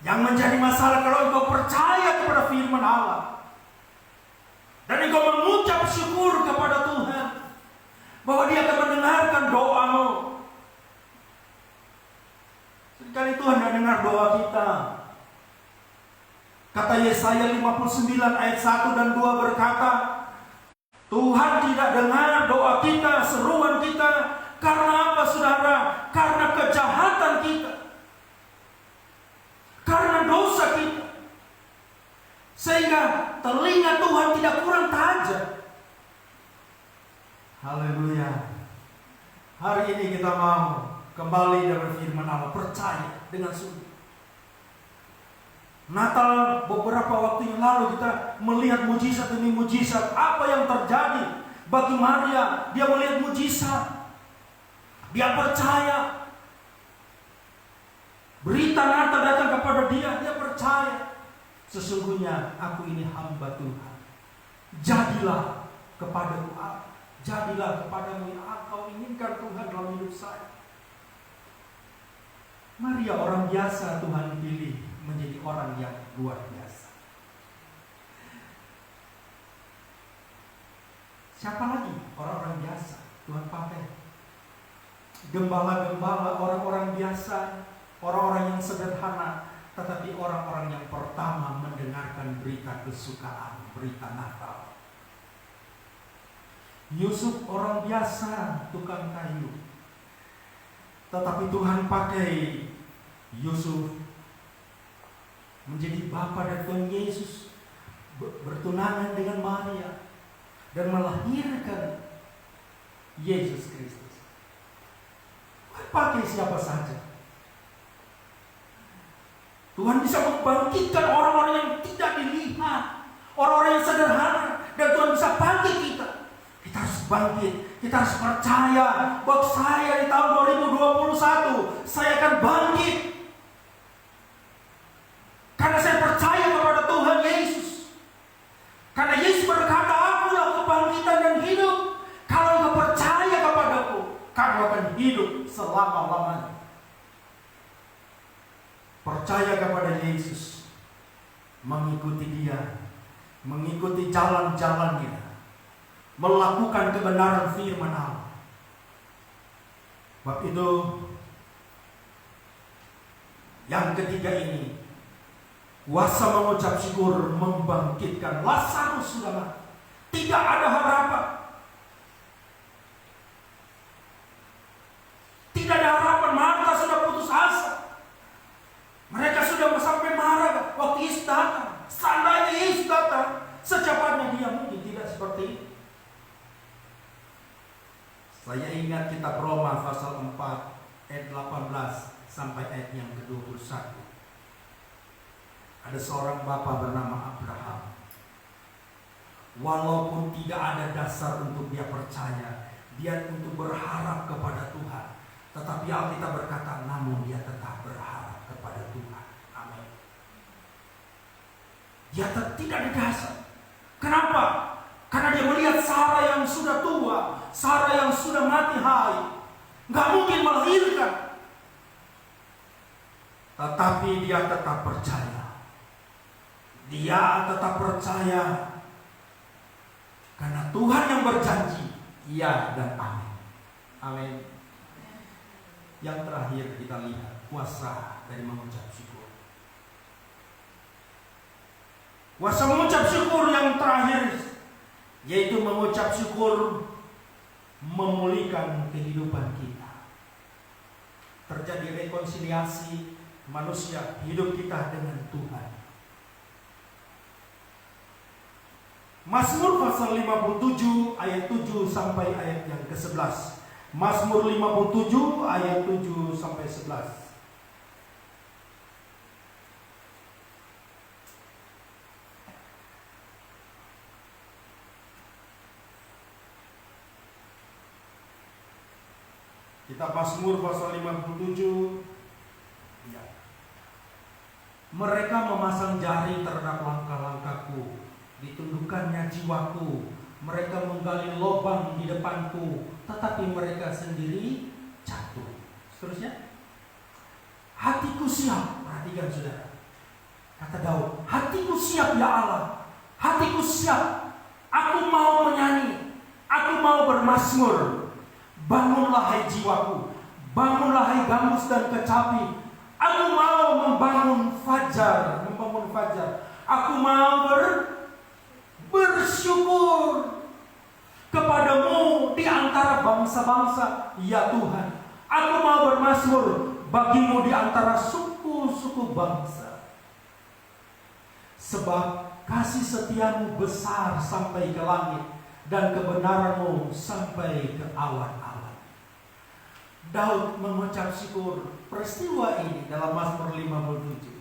Yang menjadi masalah kalau engkau percaya kepada firman Allah. Dan engkau mengucap syukur kepada Tuhan. Bahwa Dia akan mendengarkan doamu. Seringkali Tuhan tidak dengar doa kita. Kata Yesaya 59 ayat 1 dan 2 berkata, Tuhan tidak dengar doa kita, seruan kita. Karena apa saudara? Karena kejahatan kita. Karena dosa kita. Sehingga telinga Tuhan tidak kurang tajam. Haleluya. Hari ini kita mau kembali dari firman Allah, percaya dengan sungguh. Natal beberapa waktu yang lalu kita melihat mujizat demi mujizat. Apa yang terjadi bagi Maria? Dia melihat mujizat. Dia percaya. Berita Natal datang kepada dia, dia percaya. Sesungguhnya aku ini hamba Tuhan. Jadilah kepadaku, jadilah kepadamu yang kau inginkan Tuhan dalam hidup saya. Maria orang biasa Tuhan pilih menjadi orang yang luar biasa. Siapa lagi orang-orang biasa Tuhan pakai? Gembala-gembala, orang-orang biasa, orang-orang yang sederhana, tetapi orang-orang yang pertama mendengarkan berita kesukaan, berita Natal. Yusuf orang biasa, tukang kayu. Tetapi Tuhan pakai Yusuf menjadi bapa dari Tuhan Yesus, bertunangan dengan Maria dan melahirkan Yesus Kristus. Tuhan pakai siapa saja. Tuhan bisa membangkitkan orang-orang yang tidak dilihat, orang-orang yang sederhana, dan Tuhan bisa panggil kita. Kita harus bangkit, kita harus percaya bahwa saya di tahun 2021 saya akan bangkit. Karena saya percaya kepada Tuhan Yesus. Karena Yesus berkata, akulah kebangkitan dan hidup. Kalau engkau percaya kepadaku, kamu akan hidup selama-lamanya. Percaya kepada Yesus, mengikuti Dia, mengikuti jalan-jalannya, melakukan kebenaran firman Allah. Sebab itu, yang ketiga ini, Kuasa mengucap syukur membangkitkan. Lazarus sudah mati. Tidak ada harapan. Tidak ada harapan. Marta sudah putus asa. Mereka sudah sampai marah waktu Yesus datang. Seandainya Yesus datang, secepatnya dia mungkin tidak seperti itu. Saya ingat kitab Roma pasal 4 ayat 18 sampai ayat yang ke-21. Ada seorang bapak bernama Abraham. Walaupun tidak ada dasar untuk dia percaya, dia untuk berharap kepada Tuhan. Tetapi Alkitab berkata, namun dia tetap berharap kepada Tuhan. Amin. Dia tidak ada dasar. Kenapa? Karena dia melihat Sarah yang sudah tua, Sarah yang sudah mati haid, nggak mungkin melahirkan. Tetapi dia tetap percaya. Dia tetap percaya karena Tuhan yang berjanji, iya dan amin. Amin. Yang terakhir kita lihat kuasa dari mengucap syukur. Kuasa mengucap syukur yang terakhir, yaitu mengucap syukur memulihkan kehidupan kita. Terjadi rekonsiliasi manusia, hidup kita dengan Tuhan. Mazmur pasal 57 ayat 7 sampai ayat yang ke-11. Mazmur 57 ayat 7 sampai 11. Kitab Mazmur pasal 57. Ya. Mereka memasang jaring terhadap langkah-langkahku, ditundukkannya jiwaku. Mereka menggali lubang di depanku, tetapi mereka sendiri jatuh. Seterusnya, hatiku siap. Perhatikan saudara, kata Daud, hatiku siap ya Allah, hatiku siap. Aku mau menyanyi, aku mau bermazmur. Bangunlah hai jiwaku, bangunlah hai gambus dan kecapi. Aku mau membangun fajar. Aku mau bersyukur kepadamu di antara bangsa-bangsa, ya Tuhan. Aku mau bermazmur bagimu di antara suku-suku bangsa. Sebab kasih setiamu besar sampai ke langit, dan kebenaranmu sampai ke awan-awan. Daud mengucap syukur. Peristiwa ini dalam Mazmur 57.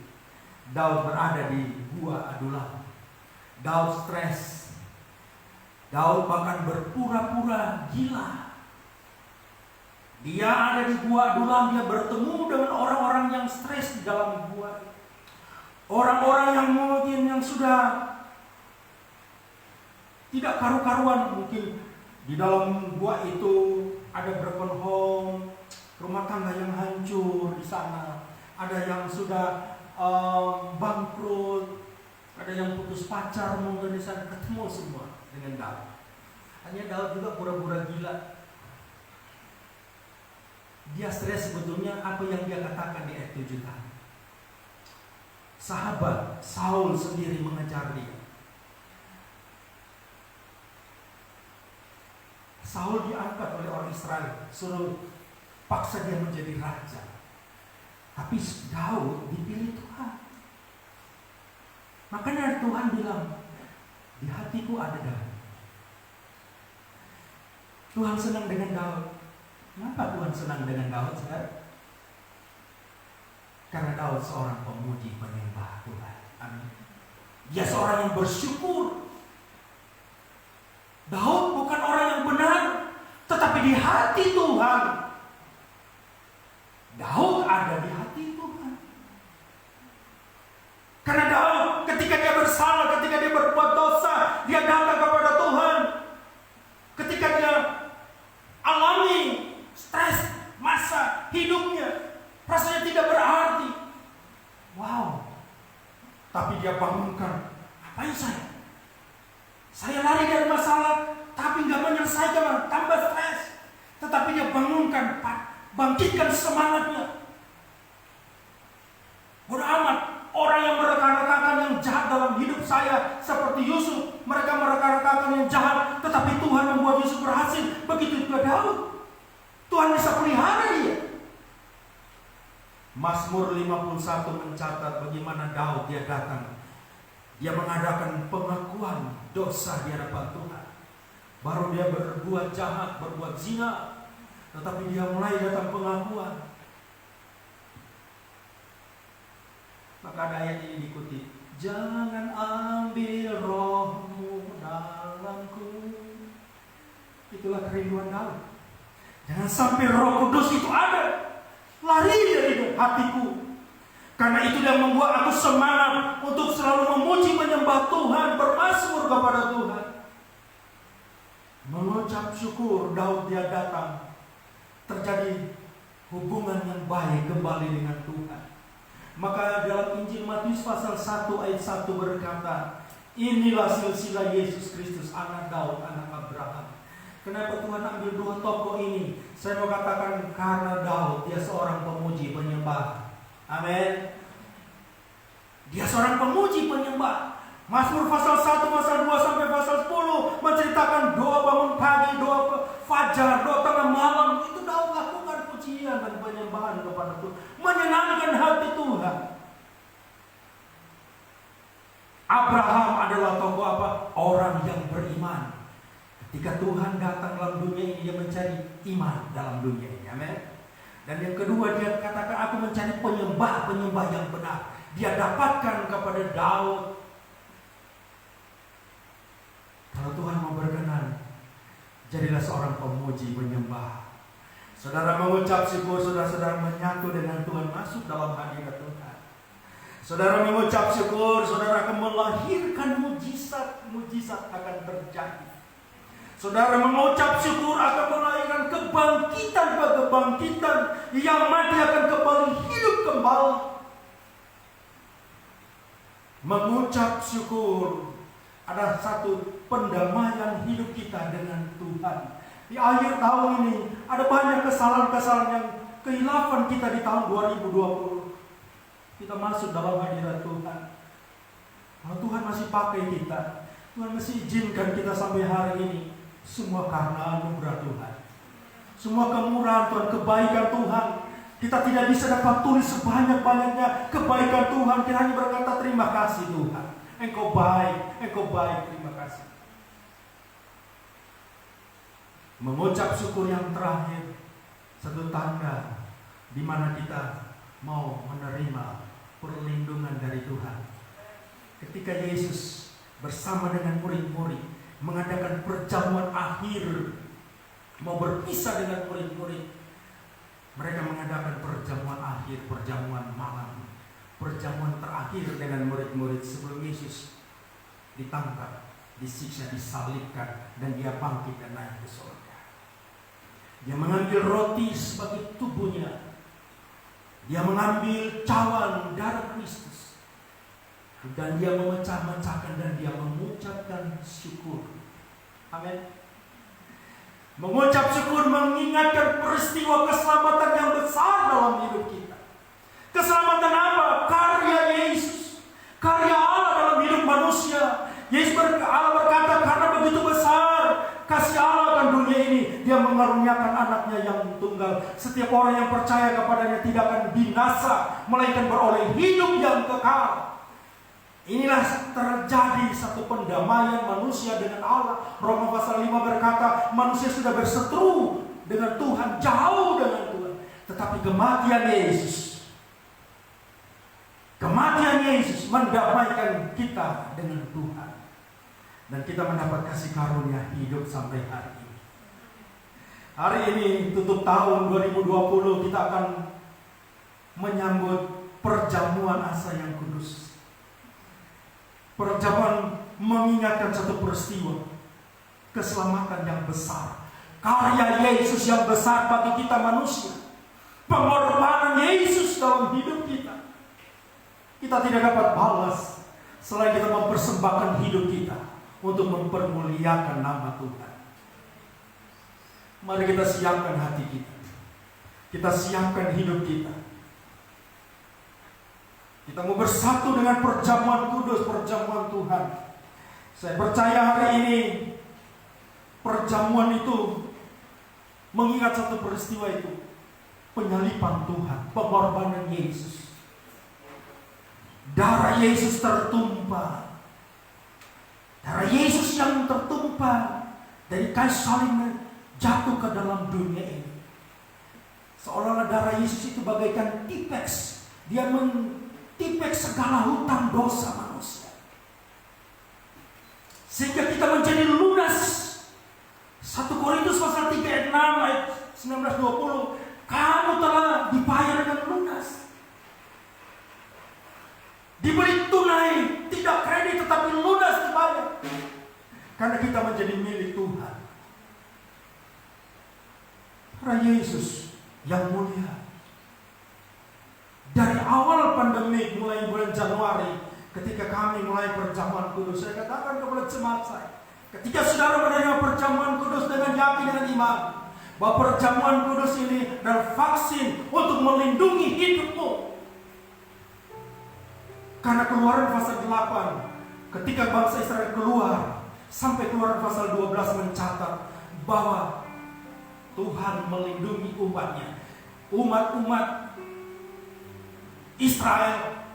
Daud berada di gua Adulam. Daud stres. Daud bahkan berpura-pura gila. Dia ada di gua Adulam. Dia bertemu dengan orang-orang yang stres di dalam gua. Orang-orang yang mungkin yang sudah tidak karu-karuan. Mungkin di dalam gua itu ada broken home, rumah tangga yang hancur di sana. Ada yang sudah bangkrut, ada yang putus pacar mungkin di sana. Ketemu semua dengan Daud. Hanya Daud juga pura-pura gila. Dia stres sebetulnya apa yang dia katakan di ayat 7 tadi. Sahabat Saul sendiri mengejar dia. Saul diangkat oleh orang Israel, suruh paksa dia menjadi raja. Tapi Daud dipilih Tuhan. Makanya Tuhan bilang, di hatiku ada Daud. Tuhan senang dengan Daud. Kenapa Tuhan senang dengan Daud, saudara? Karena Daud seorang pemuji penyembah Tuhan. Amin. Dia seorang yang bersyukur. Daud bukan orang yang benar, tetapi di hati Tuhan. Daud ada di hati Tuhan. Karena Daud ketika dia bersalah, ketika dia berbuat dosa, dia datang kepada Tuhan. Ketika dia alami stres masa hidupnya, rasanya tidak berarti. Wow. Tapi dia bangunkan, apain saya? Saya lari dari masalah, tapi nggak menyelesaikan, tambah stres. Tetapi dia bangunkan, bangkitkan semangatnya. Bodoh amat orang yang mereka-rekakan saya seperti Yusuf. Mereka merekan-rekan yang jahat, tetapi Tuhan membuat Yusuf berhasil. Begitu juga Daud. Tuhan bisa pelihara dia. Mazmur 51 mencatat bagaimana Daud dia datang. Dia mengadakan pengakuan dosa di hadapan Tuhan. Baru dia berbuat jahat, berbuat zina, tetapi dia mulai datang pengakuan. Maka ada ayat ini diikuti. Jangan ambil rohmu dalamku. Itulah kerinduan Daud. Jangan sampai Roh Kudus itu ada. Lari dari hatiku. Karena itu yang membuat aku semangat untuk selalu memuji menyembah Tuhan, bermazmur kepada Tuhan. Mengucap syukur Daud dia datang. Terjadi hubungan yang baik kembali dengan Tuhan. Maka dalam Injil Matius pasal 1 ayat 1 berkata, inilah silsilah Yesus Kristus, anak Daud, anak Abraham. Kenapa Tuhan ambil dua tokoh ini? Saya mau katakan karena Daud, dia seorang pemuji penyembah. Amin. Dia seorang pemuji penyembah. Mazmur pasal 1, pasal 2 sampai pasal 10 menceritakan doa bangun pagi, doa fajar, doa tengah malam. Itu Daud lakukan pujian dan penyembahan kepada Tuhan, menyenangkan hati Tuhan. Abraham adalah tokoh apa? Orang yang beriman. Ketika Tuhan datang dalam dunia ini, dia mencari iman dalam dunia ini. Amin. Dan yang kedua, dia katakan aku mencari penyembah yang benar. Dia dapatkan kepada Daud. Kalau Tuhan mau berkenan, jadilah seorang pemuji penyembah. Saudara mengucap syukur, saudara menyatu dengan Tuhan, masuk dalam hadirat Tuhan. Saudara mengucap syukur, saudara akan melahirkan mujizat akan terjadi. Saudara mengucap syukur akan melahirkan kebangkitan, yang mati akan kembali hidup kembali. Mengucap syukur ada satu pendamaian hidup kita dengan Tuhan. Di akhir tahun ini ada banyak kesalahan-kesalahan yang kehilafan kita di tahun 2020. Kita masuk dalam hadirat Tuhan. Kalau Tuhan masih pakai kita, Tuhan masih izinkan kita sampai hari ini, semua karena anugerah Tuhan. Semua kemurahan Tuhan, kebaikan Tuhan. Kita tidak bisa dapat tulis sebanyak-banyaknya kebaikan Tuhan. Kita hanya berkata terima kasih Tuhan. Engkau baik, terima kasih. Mengucap syukur yang terakhir, satu tanda di mana kita mau menerima perlindungan dari Tuhan. Ketika Yesus bersama dengan murid-murid mengadakan perjamuan akhir, mau berpisah dengan murid-murid, mereka mengadakan perjamuan akhir, perjamuan malam, perjamuan terakhir dengan murid-murid sebelum Yesus ditangkap, disiksa, disalibkan, dan dia bangkit dan naik ke surga. Dia mengambil roti sebagai tubuhnya. Dia mengambil cawan darah Kristus. Dan dia memecah-mecahkan dan dia mengucapkan syukur. Amin. Mengucap syukur mengingatkan peristiwa keselamatan yang besar dalam hidup kita. Keselamatan apa? Karya Yesus. Karya Allah dalam hidup manusia. Allah berkata, karena begitu besar kasih Allah akan dunia ini, dia mengaruniakan anaknya yang tunggal. Setiap orang yang percaya kepadanya tidak akan binasa, melainkan beroleh hidup yang kekal. Inilah terjadi satu pendamaian manusia dengan Allah. Roma pasal 5 berkata, manusia sudah berseteru dengan Tuhan, jauh dengan Tuhan. Tetapi kematian Yesus mendamaikan kita dengan Tuhan. Dan kita mendapat kasih karunia hidup sampai hari ini. Hari ini tutup tahun 2020, kita akan menyambut perjamuan asa yang kudus. Perjamuan mengingatkan satu peristiwa keselamatan yang besar, karya Yesus yang besar bagi kita manusia, pengorbanan Yesus dalam hidup kita. Kita tidak dapat balas selain kita mempersembahkan hidup kita untuk mempermuliakan nama Tuhan. Mari kita siapkan hati kita. Kita siapkan hidup kita. Kita mau bersatu dengan perjamuan kudus, perjamuan Tuhan. Saya percaya hari ini perjamuan itu mengingat satu peristiwa itu, penyaliban Tuhan, pengorbanan Yesus. Darah Yesus tertumpah. Darah Yesus yang tertumpah dari kayu salib jatuh ke dalam dunia ini. Seolah-olah darah Yesus itu bagaikan tipeks. Dia mentipeks segala hutang dosa manusia. Sehingga kita menjadi lunas. 1 Korintus pasal 3 ayat 6 ayat 19-20. Kamu telah dibayar dengan lunas. Diberi tunai, tidak kredit tetapi lunas dibayar. Karena kita menjadi milik Tuhan. Para Yesus yang mulia. Dari awal pandemi mulai bulan Januari, ketika kami mulai perjamuan kudus, saya katakan kepada jemaat saya, ketika saudara menerima perjamuan kudus dengan yakin dengan iman, bahwa perjamuan kudus ini adalah vaksin untuk melindungi hidupmu. Karena Keluaran pasal 8, ketika bangsa Israel keluar, sampai Keluaran pasal 12 mencatat bahwa Tuhan melindungi umatnya. Umat-umat Israel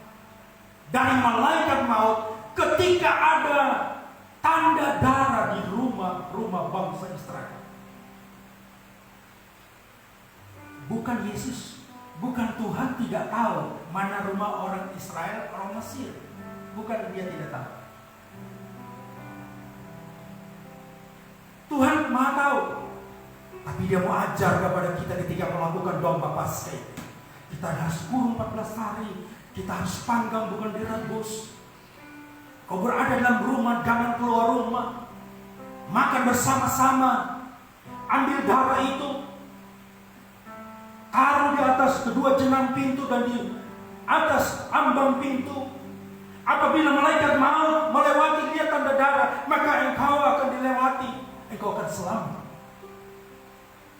dari malaikat maut ketika ada tanda darah di rumah-rumah bangsa Israel. Bukan Yesus, bukan Tuhan tidak tahu mana rumah orang Israel, orang Mesir. Bukan dia tidak tahu. Tuhan Maha tahu. Tapi dia mau ajar kepada kita ketika melakukan domba Paskah. Kita harus kurung 14 hari. Kita harus panggang bukan direbus. Kau berada dalam rumah, jangan keluar rumah. Makan bersama-sama. Ambil darah itu. Taruh di atas kedua jenam pintu dan di atas ambang pintu. Apabila malaikat maut melewati dia tanda darah, maka engkau akan dilewati. Engkau akan selamat.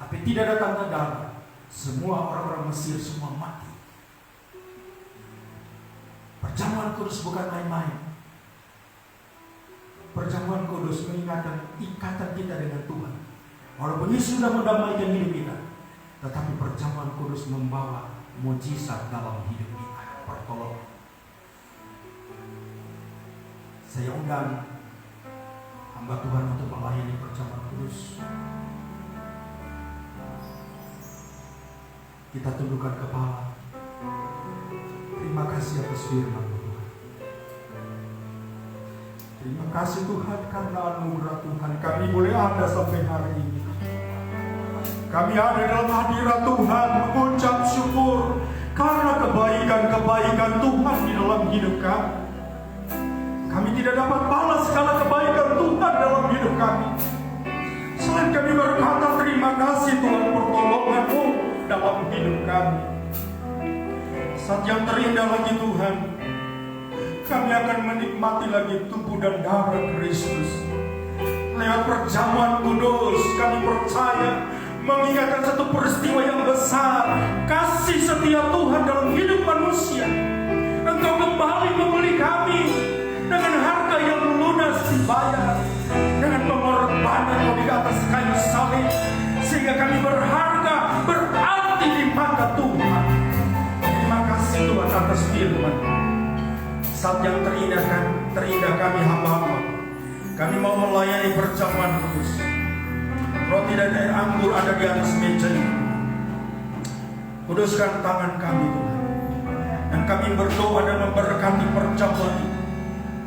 Tapi tidak ada tanda darah. Semua orang-orang Mesir semua mati. Perjamuan kudus bukan main-main. Perjamuan kudus mengingatkan ikatan kita dengan Tuhan. Walaupun Yesus sudah mendamaikan hidup kita, tetapi perjamuan kudus membawa mujizat dalam hidup kita. Pertolongan. Saya undang hamba Tuhan untuk melayani perjamuan kudus. Kita tundukkan kepala. Terima kasih atas firman Tuhan. Terima kasih Tuhan karena anugerah Tuhan kami boleh ada sampai hari ini. Kami ada dalam hadirat Tuhan mengucap syukur karena kebaikan-kebaikan Tuhan di dalam hidup kami. Kami tidak dapat balas segala kebaikan Tuhan dalam hidup kami. Selain kami berkata terima kasih Tuhan pertolongan-Mu dalam hidup kami. Saat yang terindah lagi Tuhan, kami akan menikmati lagi tubuh dan darah Kristus. Lewat perjamuan kudus kami percaya mengingatkan satu peristiwa yang besar, kasih setia Tuhan dalam hidup manusia. Engkau kembali membeli kami dengan harga yang lunas dibayar, dengan pengorbanan Kau di atas kayu salib, sehingga kami berharga, berarti di mata Tuhan. Terima kasih Tuhan atas firman. Saat yang terindah kami hamba-Mu, kami mau melayani perjamuan kudus. Roti dan air anggur ada di atas meja ini. Kuduskan tangan kami Tuhan, dan kami berdoa dan memberkati perjamuan ini.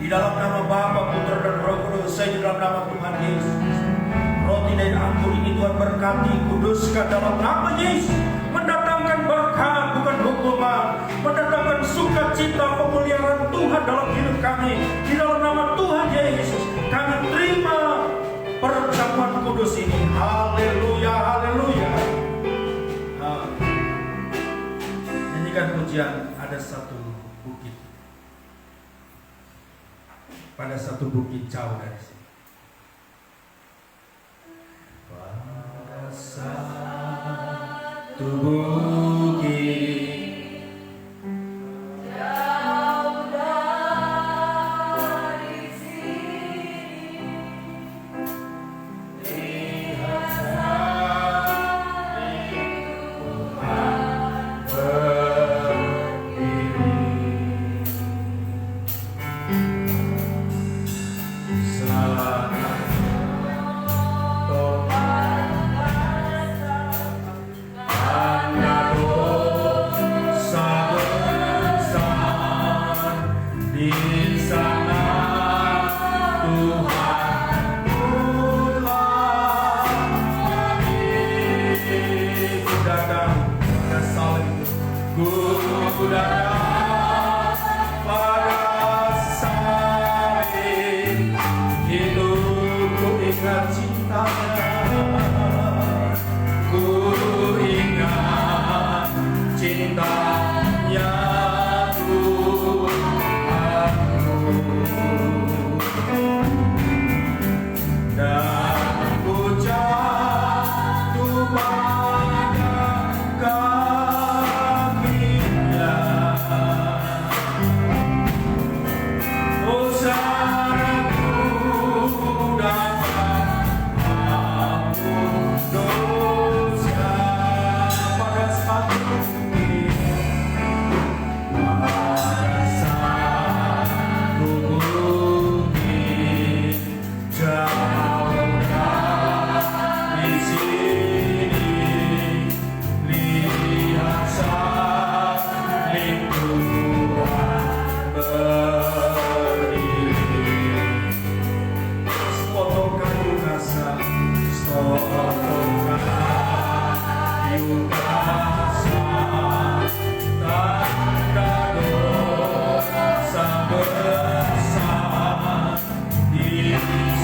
Di dalam nama Bapa, Putra dan Roh Kudus, saya di dalam nama Tuhan Yesus. Roti dan anggur ini Tuhan berkati, kuduskan dalam nama Yesus. Mendatangkan berkat bukan hukuman, mendatangkan sukacita pemuliaan Tuhan dalam hidup kami. Di dalam nama Tuhan Yesus kami terima perjamuan kudus ini. Haleluya, haleluya. Nyanyikan pujian. Ada satu bukit, pada satu bukit jauh dari sini. Pada satu bukit jauh ingat cintanya, ku ingat cintanya Tuhanku, dan ku jatuh pada kakinya. Oh satu dapat ampun dosa pada satu bukit, pada satu bukit jauh dari sini. Lihat salib Tuhan berdiri, sepotong kayu kasar, sepotong kayu kasar, tanda dosa besar di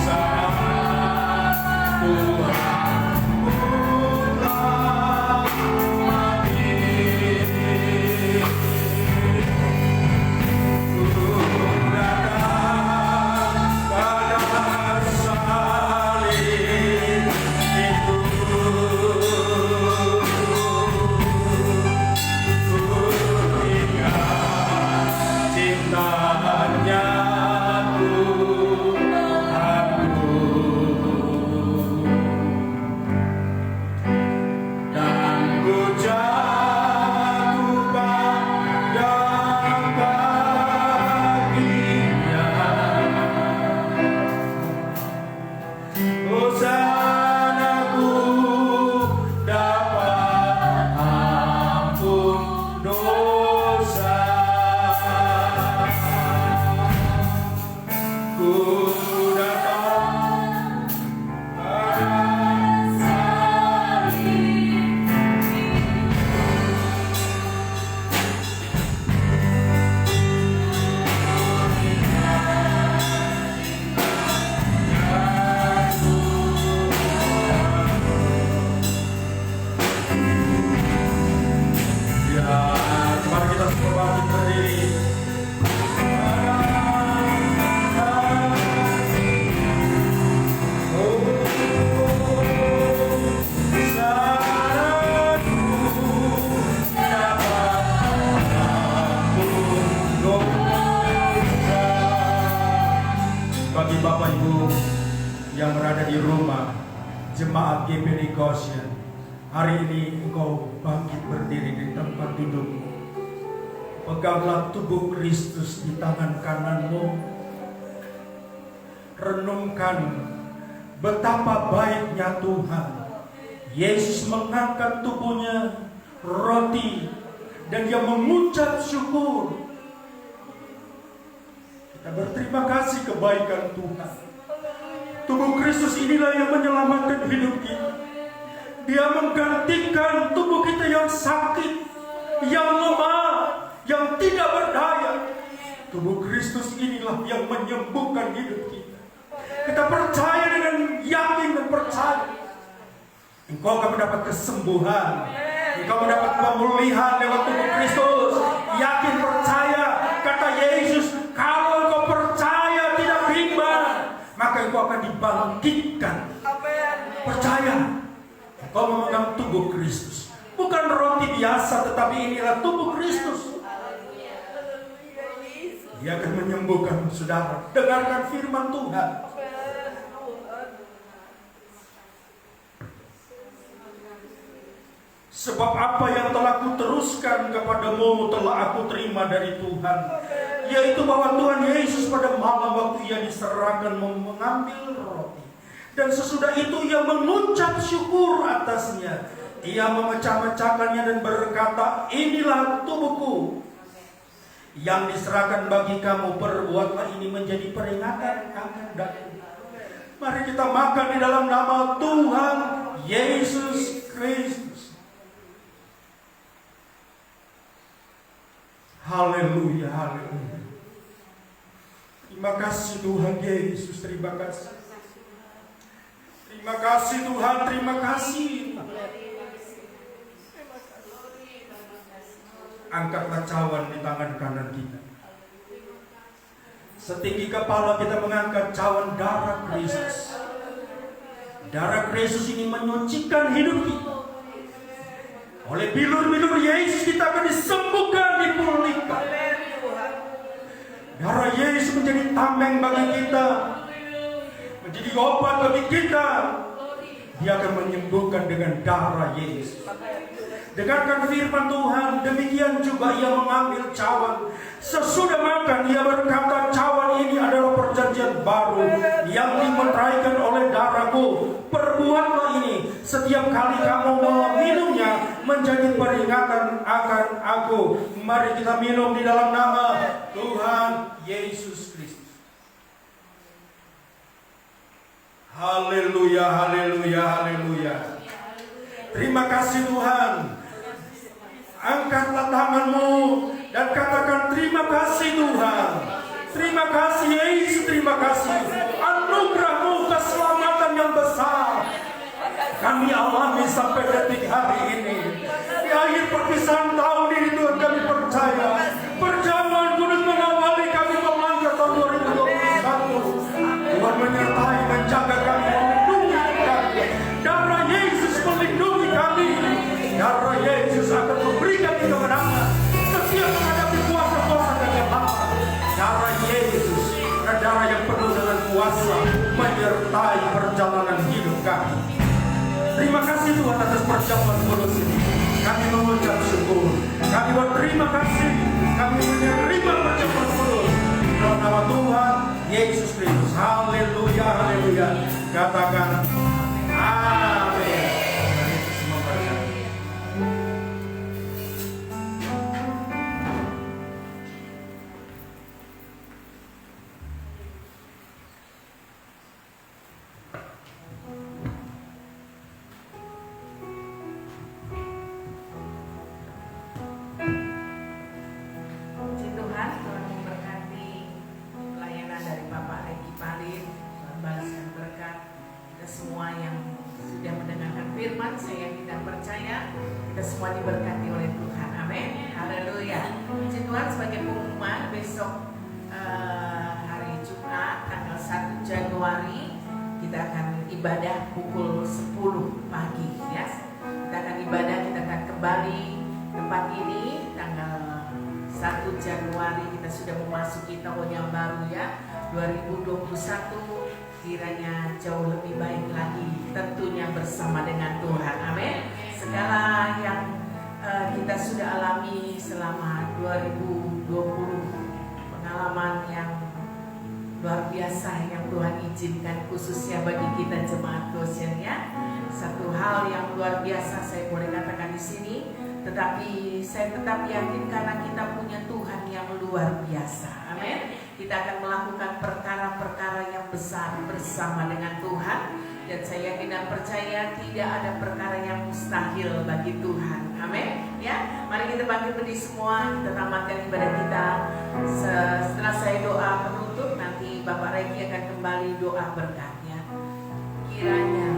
saat Tuhan telah mati. Ku datang pada salib itu, ku ingat cintanya Tuhanku, dan ku jatuh pada kakinya. Hosanaku dapat ampun dosa, ku datang pada salib. Ya, mari kita semua bangkit berdiri. Bagi Bapak Ibu yang berada di rumah, jemaat GPD Goshen, hari ini engkau bangkit berdiri di tempat dudukmu. Peganglah tubuh Kristus di tangan kananmu. Renungkan betapa baiknya Tuhan. Yesus mengangkat tubuhnya, roti, dan dia mengucap syukur. Kita berterima kasih kebaikan Tuhan. Tubuh Kristus inilah yang menyelamatkan hidup kita. Dia menggantikan tubuh kita yang sakit, yang lemah, yang tidak berdaya. Tubuh Kristus inilah yang menyembuhkan hidup kita. Kita percaya dengan yakin dan percaya, engkau akan mendapat kesembuhan, engkau mendapat pemulihan lewat tubuh Kristus. Yakin, percaya, kata Yesus, kalau engkau percaya tidak bimbang, maka engkau akan dibangkitkan. Percaya, engkau memegang tubuh Kristus, bukan roti biasa, tetapi inilah tubuh Kristus. Dia akan menyembuhkan saudara. Dengarkan firman Tuhan. Sebab apa yang telah kuteruskan kepadamu telah aku terima dari Tuhan, yaitu bahwa Tuhan Yesus pada malam waktu ia diserahkan mengambil roti, dan sesudah itu ia mengucap syukur atasnya. Ia memecah-mecahkannya dan berkata, inilah tubuhku yang diserahkan bagi kamu, perbuatlah ini menjadi peringatan akan daku. Mari kita makan di dalam nama Tuhan Yesus Kristus. Haleluya, haleluya. Terima kasih Tuhan Yesus, terima kasih. Terima kasih Tuhan, terima kasih. Angkatlah cawan di tangan kanan kita. Setinggi kepala kita mengangkat cawan darah Kristus. Darah Kristus ini menyucikan hidup kita. Oleh bilur-bilur Yesus kita akan disembuhkan, dipulihkan. Darah Yesus menjadi tameng bagi kita, menjadi obat bagi kita. Dia akan menyembuhkan dengan darah Yesus. Dengarkan firman Tuhan, demikian juga ia mengambil cawan. Sesudah makan ia berkata, cawan ini adalah perjanjian baru yang dimeteraikan oleh darahku. Perbuatlah ini setiap kali kamu meminumnya menjadi peringatan akan aku. Mari kita minum di dalam nama Tuhan Yesus Kristus. Haleluya, haleluya, haleluya. Terima kasih Tuhan. Angkatlah tanganmu dan katakan terima kasih Tuhan. Terima kasih Yesus, terima kasih. Anugerah-Mu keselamatan yang besar kami alami sampai detik hari ini. Di akhir perpisahan tahun ini Tuhan, kami percaya perjamuan kudus mengawali kami melangkah tahun 2021. Tuhan menyertai, menjaga kami, melindungi kami. Darah Yesus melindungi kami. Darah Yesus akan memberikan kemenangan setiap menghadapi kuasa-kuasa kegelapan. Darah Yesus dan darah yang penuh dengan kuasa menyertai perjalanan hidup kami. Terima kasih Tuhan atas perjamuan kudus ini. Kami mengucap syukur. Kami berterima kasih. Kami menerima perjamuan kudus dalam nama Tuhan Yesus Kristus. Haleluya, haleluya. Katakan amin. Saya tidak percaya kita semua diberkati oleh Tuhan. Amin. Haleluya. Puji Tuhan, sebagai pengumuman besok hari Jumat tanggal 1 Januari kita akan ibadah pukul 10 pagi ya. Kita akan ibadah, kita akan kembali tempat ini tanggal 1 Januari. Kita sudah memasuki tahun yang baru ya, 2021. Kiranya jauh lebih baik lagi, tentunya bersama dengan Tuhan. Amin. Segala yang kita sudah alami selama 2020, pengalaman yang luar biasa yang Tuhan izinkan khususnya bagi kita jemaat Goshen ya. Satu hal yang luar biasa saya boleh katakan di sini, tetapi saya tetap yakin karena kita punya Tuhan yang luar biasa. Amin. Kita akan melakukan perkara-perkara yang besar bersama dengan Tuhan. Dan saya yakin dan percaya tidak ada perkara yang mustahil bagi Tuhan. Amin. Ya, mari kita bangkit berdiri semua. Kita tamatkan ibadah kita. Setelah saya doa penutup, nanti Bapak Regi akan kembali doa berkatnya. Kiranya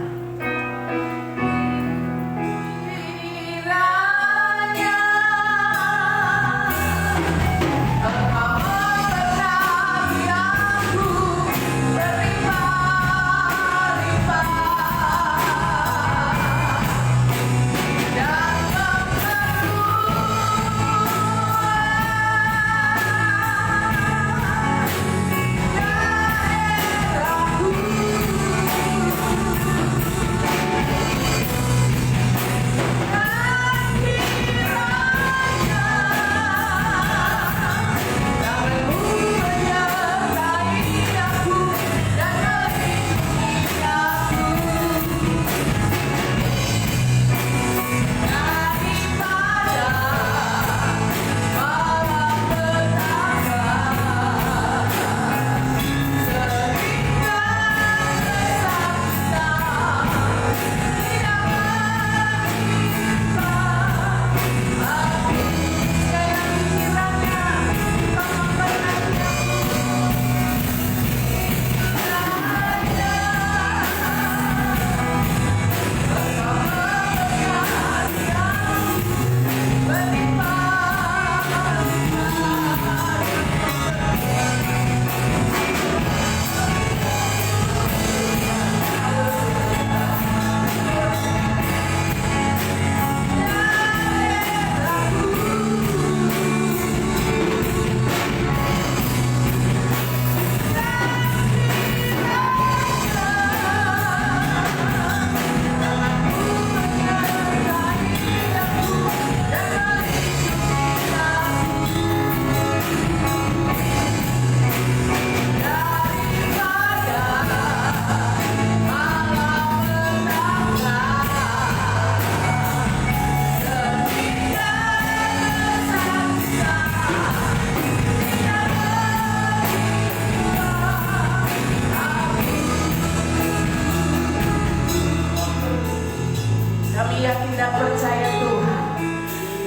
yakin dan percaya Tuhan,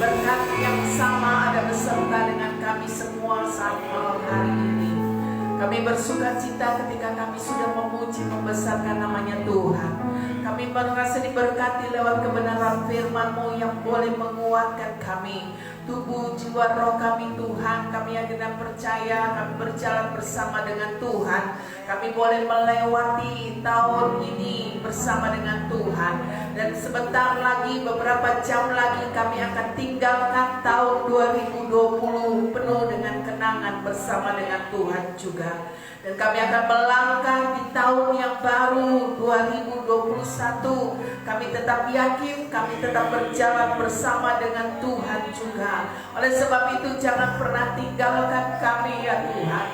berkat yang sama ada beserta dengan kami semua saat malam hari ini. Kami bersuka cita ketika kami sudah memuji membesarkan namanya Tuhan. Kami merasa diberkati lewat kebenaran firman-Mu yang boleh menguatkan kami, tubuh, jiwa, roh kami Tuhan. Kami yakin dan percaya kami berjalan bersama dengan Tuhan. Kami boleh melewati tahun ini bersama dengan Tuhan. Dan sebentar lagi, beberapa jam lagi kami akan tinggalkan tahun 2020 penuh dengan kenangan bersama dengan Tuhan juga. Dan kami akan melangkah di tahun yang baru 2021. Kami tetap yakin, kami tetap berjalan bersama dengan Tuhan juga. Oleh sebab itu jangan pernah tinggalkan kami ya Tuhan.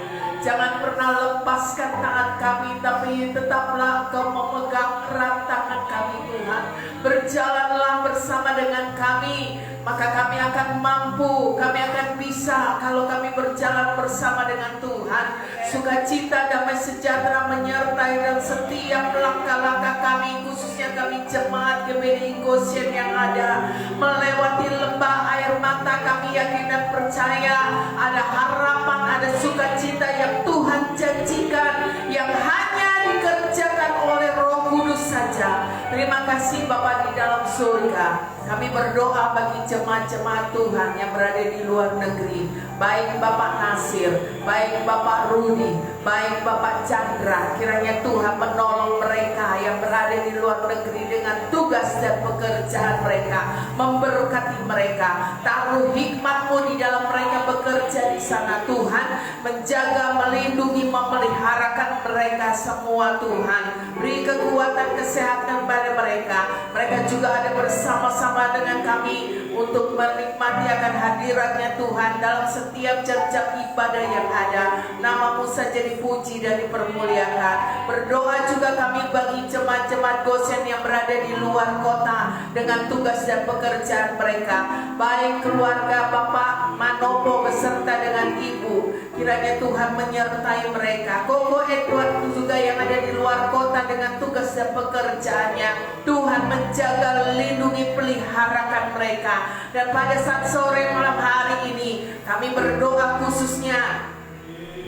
Jangan pernah lepaskan tangan kami, tapi tetaplah Kau memegang erat tangan kami Tuhan. Berjalanlah bersama dengan kami, maka kami akan mampu, kami akan bisa kalau kami berjalan bersama dengan Tuhan. Sukacita, damai sejahtera menyertai dan setiap langkah-langkah kami, khususnya kami jemaat GBI Goshen yang ada melewati lembah air mata. Kami yakin dan percaya ada harapan, ada sukacita yang Tuhan janjikan, yang hanya dikerjakan oleh Roh Kudus saja. Terima kasih Bapa di dalam surga. Kami berdoa bagi jemaat-jemaat Tuhan yang berada di luar negeri, baik Bapak Nasir, baik Bapak Rudi, baik Bapak Chandra. Kiranya Tuhan menolong mereka yang berada di luar negeri dengan tugas dan pekerjaan mereka, memberkati mereka. Taruh hikmat-Mu di dalam mereka bekerja di sana Tuhan, menjaga, melindungi, memeliharakan mereka semua Tuhan. Beri kekuatan, kesehatan pada mereka. Mereka juga ada bersama-sama dengan kami untuk menikmati akan hadiratnya Tuhan dalam setiap jam-jam ibadah yang ada. Nama-Mu saja dipuji dan dipermuliakan. Berdoa juga kami bagi jemaat-jemaat Goshen yang berada di luar kota dengan tugas dan pekerjaan mereka, baik keluarga Bapak Manopo beserta dengan Ibu. Kiranya Tuhan menyertai mereka. Koko Edward juga yang ada di luar kota dengan tugas dan pekerjaannya. Tuhan menjaga, lindungi, peliharakan mereka. Dan pada saat sore malam hari ini kami berdoa khususnya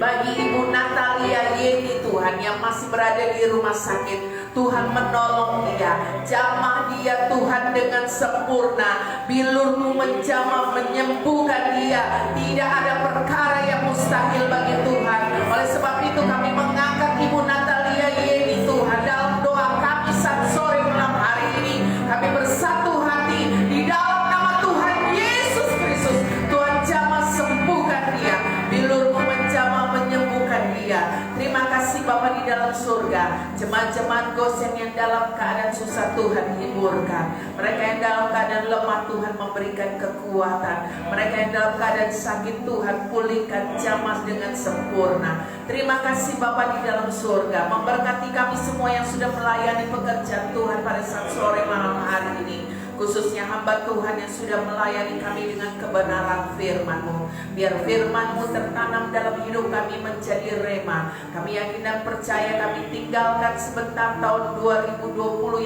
bagi Ibu Natalia Yeni Tuhan yang masih berada di rumah sakit. Tuhan menolong dia, jamah dia Tuhan dengan sempurna. Bilur-Mu menjamah, menyembuhkan dia. Tidak ada perkara yang mustahil bagi Tuhan. Oleh sebab itu kami mengangkat Ibu Natalia Yeni Tuhan dalam doa kami saat sore malam hari ini. Kami bersatu hati di dalam nama Tuhan Yesus Kristus. Tuhan jamah, sembuhkan dia. Bilur-Mu menjamah, menyembuhkan dia. Terima kasih Bapa di dalam surga. Jemaat-jemaat Goshen yang dalam keadaan susah Tuhan hiburkan. Mereka yang dalam keadaan lemah Tuhan memberikan kekuatan. Mereka yang dalam keadaan sakit Tuhan pulihkan, jamah dengan sempurna. Terima kasih Bapa di dalam surga. Memberkati kami semua yang sudah melayani pekerjaan Tuhan pada saat sore malam hari ini. Khususnya hamba Tuhan yang sudah melayani kami dengan kebenaran firman-Mu. Biar firman-Mu tertanam dalam hidup kami menjadi rema. Kami yakin dan percaya kami tinggalkan sebentar tahun 2020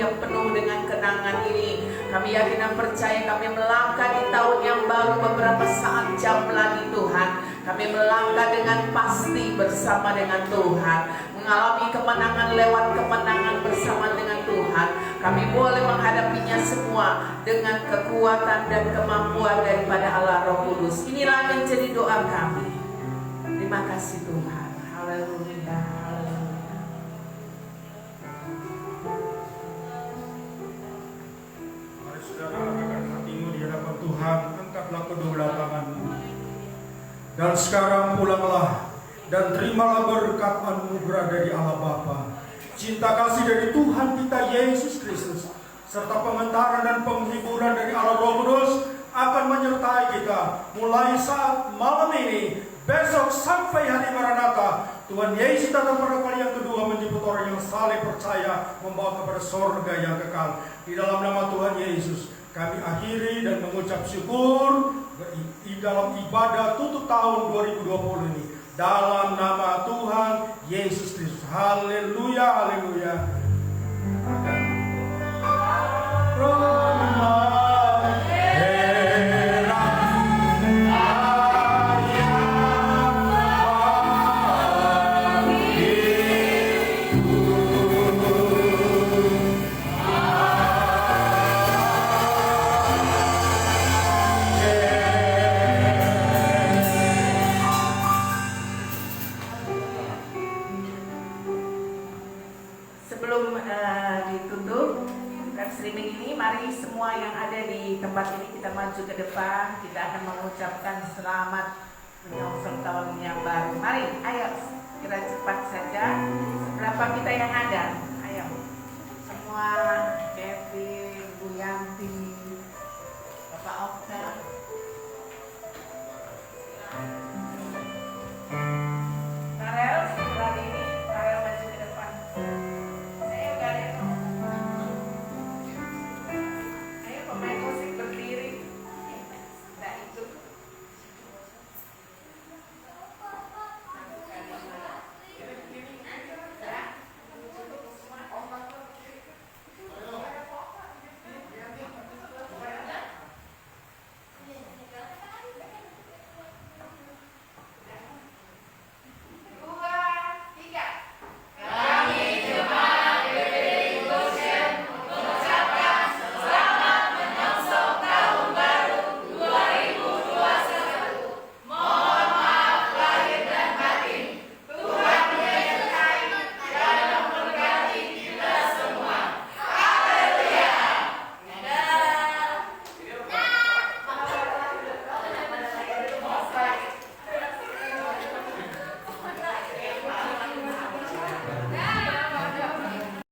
yang penuh dengan kenangan ini. Kami yakin dan percaya kami melangkah di tahun yang baru beberapa saat jam lagi Tuhan. Kami melangkah dengan pasti bersama dengan Tuhan. Mengalami kemenangan lewat kemenangan bersama dengan Tuhan. Kami boleh menghadapinya semua dengan kekuatan dan kemampuan daripada Allah Roh Kudus. Inilah menjadi doa kami. Terima kasih Tuhan. Haleluya. Mari saudara angkat hatimu di hadapan Tuhan. Angkatlah kedua tanganmu. Dan sekarang pulanglah dan terimalah berkat anugerah dari Allah Bapa, cinta kasih dari Tuhan kita Yesus Kristus, serta pengentaran dan penghiburan dari Allah Roh Kudus akan menyertai kita mulai saat malam ini, besok sampai hari Maranatha. Tuhan Yesus datang pada kali yang kedua menjemput orang yang saling percaya, membawa kepada sorga yang kekal. Di dalam nama Tuhan Yesus kami akhiri dan mengucap syukur di dalam ibadah tutup tahun 2020 ini. Dalam nama Tuhan Yesus Kristus. Haleluya, haleluya. Akan ditutup live streaming ini, mari semua yang ada di tempat ini kita maju ke depan. Kita akan mengucapkan selamat menyongsong tahun yang baru. Mari, ayo kita cepat saja. Berapa kita yang ada?